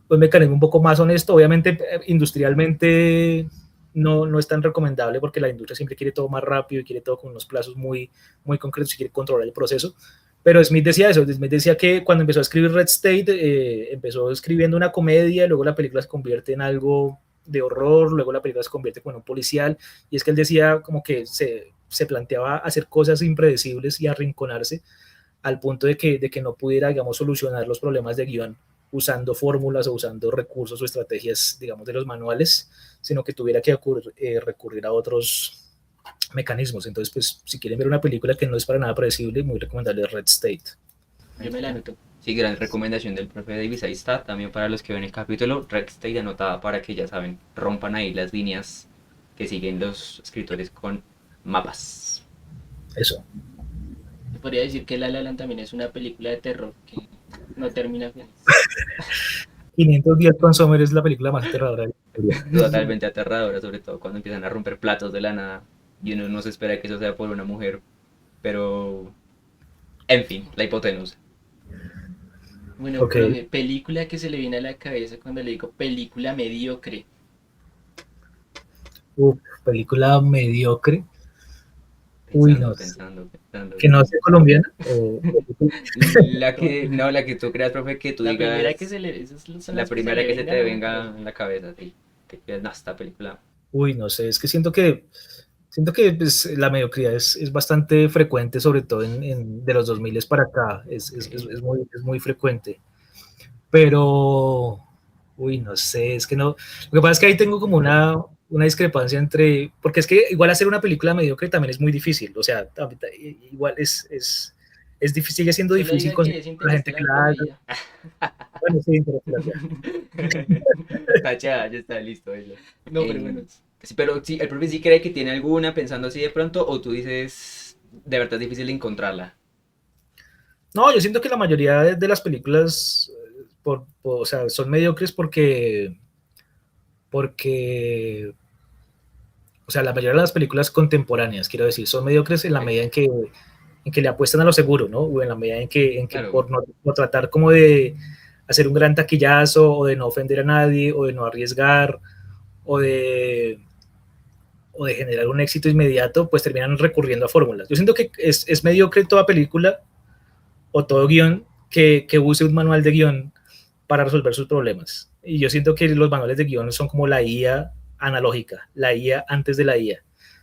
un mecanismo un poco más honesto. Obviamente, industrialmente no es tan recomendable porque la industria siempre quiere todo más rápido y quiere todo con unos plazos muy concretos y quiere controlar el proceso. Pero Smith decía eso, Smith decía que cuando empezó a escribir Red State, empezó escribiendo una comedia, luego la película se convierte en algo de horror, luego la película se convierte como en un policial, y es que él decía como que se planteaba hacer cosas impredecibles y arrinconarse al punto de que no pudiera, digamos, solucionar los problemas de guión usando fórmulas o usando recursos o estrategias, digamos, de los manuales, sino que tuviera que recurrir a otros mecanismos. Entonces, pues, si quieren ver una película que no es para nada predecible, muy recomendable Red State. Yo me la anoto. Sí, gran recomendación del profe Davis, ahí está, también para los que ven el capítulo, Red State anotada para que ya saben, rompan ahí las líneas que siguen los escritores con mapas. Eso. Se podría decir que La La Land también es una película de terror que no termina feliz. 500 días con Sommer es la película más aterradora de la historia. Totalmente aterradora, sobre todo cuando empiezan a romper platos de la nada y uno no se espera que eso sea por una mujer, pero en fin, la hipotenusa. Bueno, Ok. profe, película que se le viene a la cabeza cuando le digo película mediocre. Película mediocre. Uy, Pensando, no sé. pensando, pensando. Que no sea colombiana. La que tú creas, profe, que tú La primera que digas, se le... Esas son la las que se primera le que se vengan te a uno, venga profe. en la cabeza, sí, que quieras, no, esta película. Uy, no sé. Es que siento que pues, la mediocridad es bastante frecuente, sobre todo de los 2000 para acá. Okay. Es muy frecuente. Pero, uy, no sé, es que no. Lo que pasa es que ahí tengo como una discrepancia entre, porque es que igual hacer una película mediocre también es muy difícil, o sea, igual es difícil, sigue siendo Solo difícil diga que conseguir es la gente que Interestelar, la profe, haga. y ya. Bueno, sí, Interestelar, ya. Tachada, ya está listo. Eso. No, pero bueno. Sí, pero sí, el profe sí cree que tiene alguna pensando así de pronto, o tú dices, de verdad es difícil encontrarla. No, yo siento que la mayoría de las películas, o sea, son mediocres porque, o sea, la mayoría de las películas contemporáneas, quiero decir, son mediocres en la Okay. medida en que le apuestan a lo seguro, ¿no? O en la medida en que Claro, por tratar como de hacer un gran taquillazo, o de no ofender a nadie, o de no arriesgar, o de, o de generar un éxito inmediato, pues terminan recurriendo a fórmulas. Yo siento que es mediocre toda película o todo guión que use un manual de guión para resolver sus problemas. Y yo siento que los manuales de guión son como la IA analógica, la IA antes de la IA.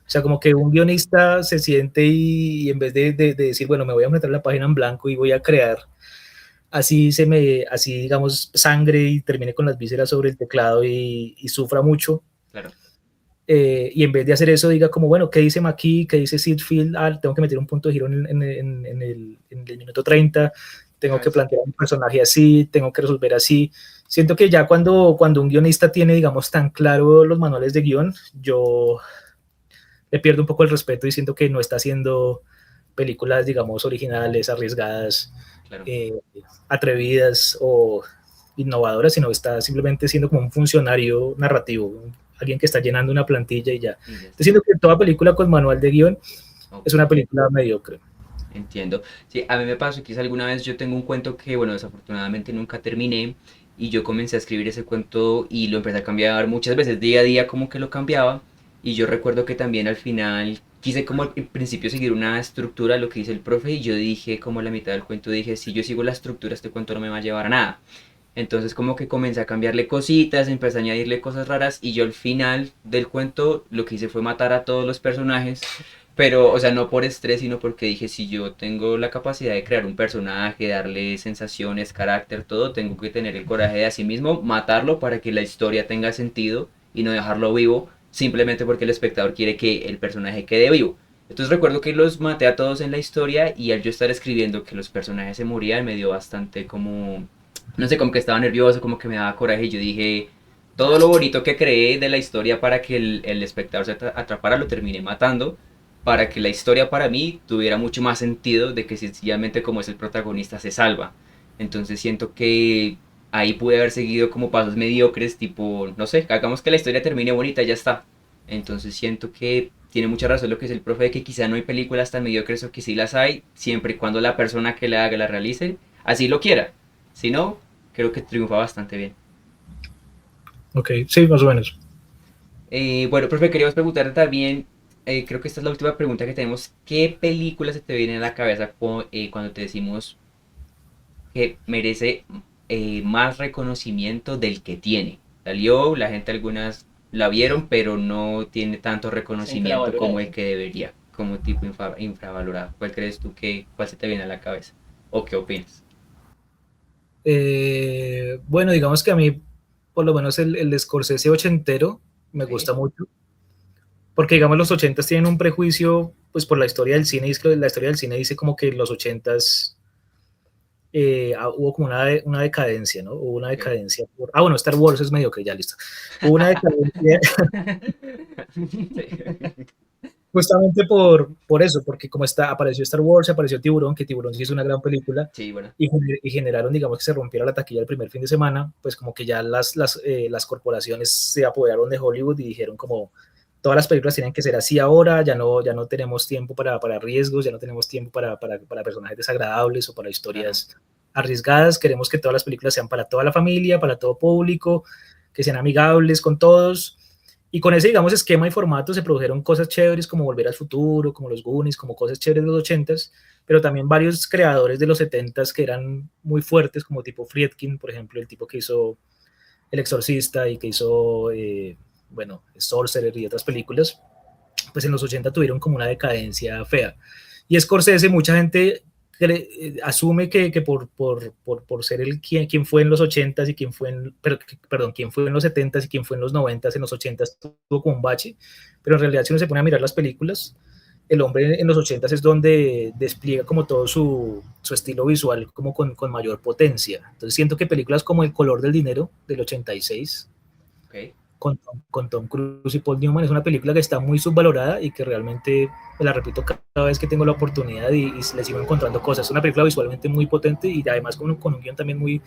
O sea, como que un guionista se siente y en vez de decir, bueno, me voy a meter la página en blanco y voy a crear así digamos, sangre y termine con las vísceras sobre el teclado y sufra mucho. claro. Y en vez de hacer eso, diga como, bueno, ¿qué dice McKee? ¿Qué dice Seedfield? Tengo que meter un punto de giro en el minuto 30, tengo Ah, que es- plantear un personaje así, tengo que resolver así. Siento que ya cuando un guionista tiene, digamos, tan claro los manuales de guión, yo le pierdo un poco el respeto y siento que no está haciendo películas, digamos, originales, arriesgadas, claro. eh, atrevidas o innovadoras, sino está simplemente siendo como un funcionario narrativo, alguien que está llenando una plantilla y ya. Y ya Estoy diciendo está. que toda película con manual de guión es Ok. una película mediocre. Entiendo. Sí, a mí me pasó que alguna vez yo tengo un cuento que, bueno, desafortunadamente nunca terminé y yo comencé a escribir ese cuento y lo empecé a cambiar muchas veces, día a día como que lo cambiaba y yo recuerdo que también al final quise como al principio seguir una estructura, lo que dice el profe y yo dije como a la mitad del cuento, dije, si yo sigo la estructura este cuento no me va a llevar a nada. Entonces como que comencé a cambiarle cositas, empecé a añadirle cosas raras y yo al final del cuento lo que hice fue matar a todos los personajes, pero o sea, no por estrés, sino porque dije, si yo tengo la capacidad de crear un personaje, darle sensaciones, carácter, todo, tengo que tener el coraje de así mismo matarlo para que la historia tenga sentido y no dejarlo vivo simplemente porque el espectador quiere que el personaje quede vivo. Entonces recuerdo que los maté a todos en la historia y al yo estar escribiendo que los personajes se morían me dio bastante como no sé, como que estaba nervioso, como que me daba coraje y yo dije, todo lo bonito que creé de la historia para que el espectador se atrapara lo terminé matando, para que la historia para mí tuviera mucho más sentido de que sencillamente como es el protagonista se salva. Entonces siento que ahí pude haber seguido como pasos mediocres, tipo, no sé, hagamos que la historia termine bonita, ya está. Entonces siento que tiene mucha razón lo que es el profe de que quizá no hay películas tan mediocres o que sí las hay, siempre y cuando la persona que la haga la realice, así lo quiera. Si no, creo que triunfa bastante bien. Ok, sí, más o menos. Bueno, profe, queríamos preguntarte también, creo que esta es la última pregunta que tenemos. ¿Qué película se te viene a la cabeza cuando te decimos que merece más reconocimiento del que tiene? Salió, la gente algunas la vieron, pero no tiene tanto Está reconocimiento como el infravalorada. que debería, como tipo infravalorado. ¿Cuál crees tú cuál se te viene a la cabeza? ¿O qué opinas? Bueno, digamos que a mí, por lo menos el de Scorsese ochentero, me gusta Ok. mucho, porque digamos los ochentas tienen un prejuicio, pues por la historia del cine, y es que la historia del cine dice como que en los ochentas hubo como una decadencia, ¿no? Hubo una Ok. decadencia. Bueno, Star Wars es medio que ya listo. Hubo una decadencia Sí. justamente por eso, porque como apareció Star Wars, apareció Tiburón, que Tiburón sí es una gran película, Sí, bueno. y generaron, digamos, que se rompiera la taquilla el primer fin de semana, pues como que ya las corporaciones se apoderaron de Hollywood y dijeron como todas las películas tienen que ser así ahora, ya no tenemos tiempo para riesgos, ya no tenemos tiempo para personajes desagradables o para Claro. historias arriesgadas, queremos que todas las películas sean para toda la familia, para todo público, que sean amigables con todos, y con ese, digamos, esquema y formato se produjeron cosas chéveres como Volver al Futuro, como Los Goonies, como cosas chéveres de los ochentas, pero también varios creadores de los setentas que eran muy fuertes, como tipo Friedkin, por ejemplo, el tipo que hizo El Exorcista y que hizo, bueno, Sorcerer y otras películas, pues en los 80 tuvieron como una decadencia fea. Y Scorsese, mucha gente asume que por ser quien fue en los 80s y quien fue perdón, quien fue en los 70s y quien fue en los 90s, en los 80s tuvo como un bache, pero en realidad si uno se pone a mirar las películas, el hombre en los 80s es donde despliega como todo su estilo visual como con mayor potencia. Entonces siento que películas como El color del dinero del 86 Ok. con Tom Cruise y Paul Newman es una película que está muy subvalorada y que realmente me la repito cada vez que tengo la oportunidad y le sigo encontrando cosas. Es una película visualmente muy potente y además con un guión también muy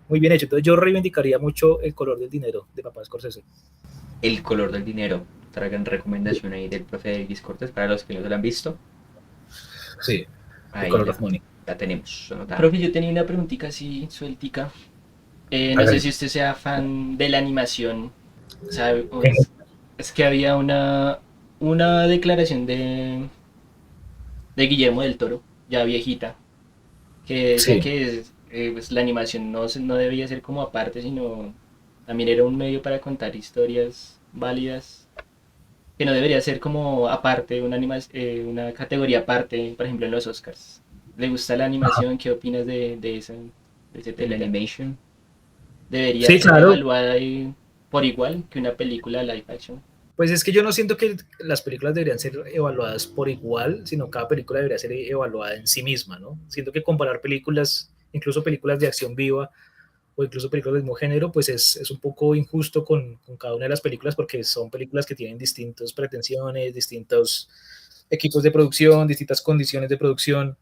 bien hecho. Entonces yo reivindicaría mucho El color del dinero de Papá Scorsese. El color del dinero. Otra gran recomendación ahí del profe Elvis Cortés para los que no lo han visto. Sí, The Ahí Color of Money. la tenemos anotada. Profe, yo tenía una preguntita así sueltica. No sé Hágale. si usted sea fan de la animación, ¿sabe? Es que había una declaración de Guillermo del Toro, ya viejita, que decía Sí, que pues, la animación no debía ser como aparte, sino también era un medio para contar historias válidas, que no debería ser como aparte, una categoría aparte, por ejemplo en los Oscars. ¿Le gusta la animación? ¿Qué opinas de ese El temita? animation. ¿Debería sí, ser claro. evaluada por igual que una película live action? Pues es que yo no siento que las películas deberían ser evaluadas por igual, sino cada película debería ser evaluada en sí misma, ¿no? Siento que comparar películas, incluso películas de acción viva, o incluso películas del mismo género, pues es un poco injusto con cada una de las películas porque son películas que tienen distintas pretensiones, distintos equipos de producción, distintas condiciones de producción,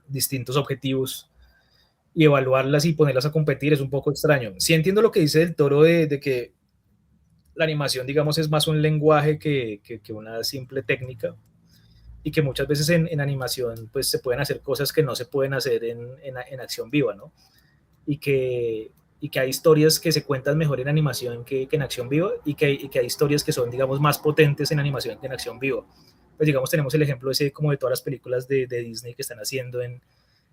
distintos objetivos, y evaluarlas y ponerlas a competir es un poco extraño. Sí entiendo lo que dice del Toro de que la animación, digamos, es más un lenguaje que una simple técnica y que muchas veces en animación pues se pueden hacer cosas que no se pueden hacer en acción viva, ¿no? Y que hay historias que se cuentan mejor en animación que en acción viva y que hay historias que son, digamos, más potentes en animación que en acción viva. Pues digamos, tenemos el ejemplo ese como de todas las películas de Disney que están haciendo en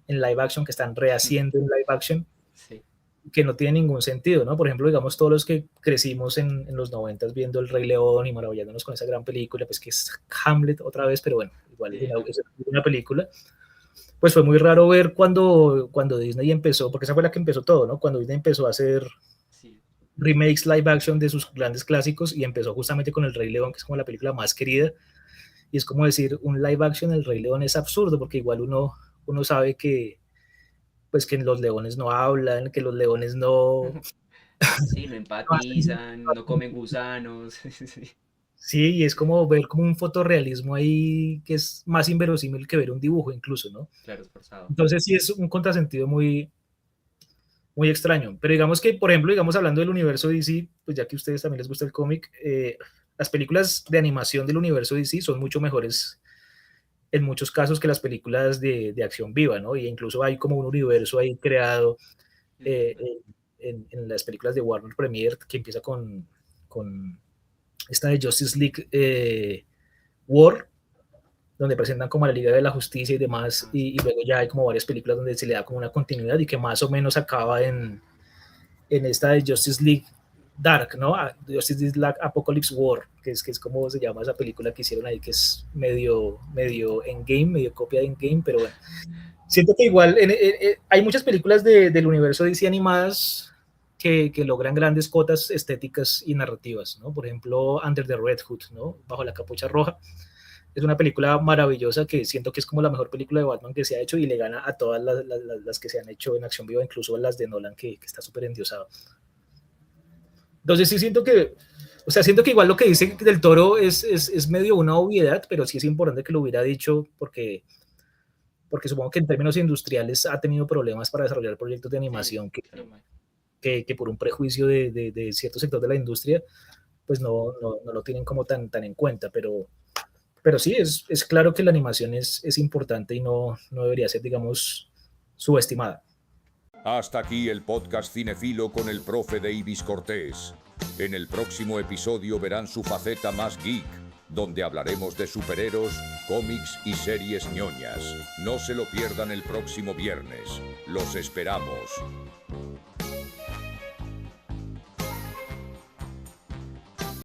live action, que están rehaciendo en live action, Sí, que no tiene ningún sentido, ¿no? Por ejemplo, digamos, todos los que crecimos en los 90 viendo El Rey León y maravillándonos con esa gran película, pues que es Hamlet otra vez, pero bueno, igual sí, es una película, pues fue muy raro ver cuando Disney empezó, porque esa fue la que empezó todo, ¿no? Cuando Disney empezó a hacer sí. remakes live action de sus grandes clásicos y empezó justamente con El Rey León, que es como la película más querida, y es como decir, un live action del Rey León es absurdo, porque igual uno sabe que pues que los leones no hablan, que los leones Sí, no no hacen, empatizan, no comen gusanos. Sí, sí, y es como ver como un fotorrealismo ahí que es más inverosímil que ver un dibujo incluso, ¿no? claro, esforzado. Entonces sí es un contrasentido muy extraño. Pero digamos que, por ejemplo, digamos hablando del universo DC, pues ya que a ustedes también les gusta el cómic, las películas de animación del universo DC son mucho mejores en muchos casos que las películas de acción viva, ¿no? Y incluso hay como un universo ahí creado Es eh, verdad. en las películas de Warner Premiere, que empieza con esta de Justice League War, donde presentan como la Liga de la Justicia y demás, y luego ya hay como varias películas donde se le da como una continuidad y que más o menos acaba en esta de Justice League Dark, ¿no? Justice League Apocalypse War, que es como se llama esa película que hicieron ahí, que es medio Endgame, medio copia de Endgame, pero bueno. Siento que igual hay muchas películas del universo DC animadas que logran grandes cotas estéticas y narrativas, ¿no? Por ejemplo, Under the Red Hood, ¿no? Bajo la capucha roja. Es una película maravillosa que siento que es como la mejor película de Batman que se ha hecho y le gana a todas las que se han hecho en acción viva, incluso a las de Nolan, que está súper endiosado. Entonces sí siento que igual lo que dice del Toro es medio una obviedad, pero sí es importante que lo hubiera dicho porque supongo que en términos industriales ha tenido problemas para desarrollar proyectos de animación que por un prejuicio de cierto sector de la industria, pues no lo tienen como tan en cuenta, pero sí, es claro que la animación es importante y no debería ser, digamos, subestimada. Hasta aquí el podcast Cinefilo con el profe Davis Cortés. En el próximo episodio verán su faceta más geek, donde hablaremos de superhéroes, cómics y series ñoñas. No se lo pierdan el próximo viernes. Los esperamos.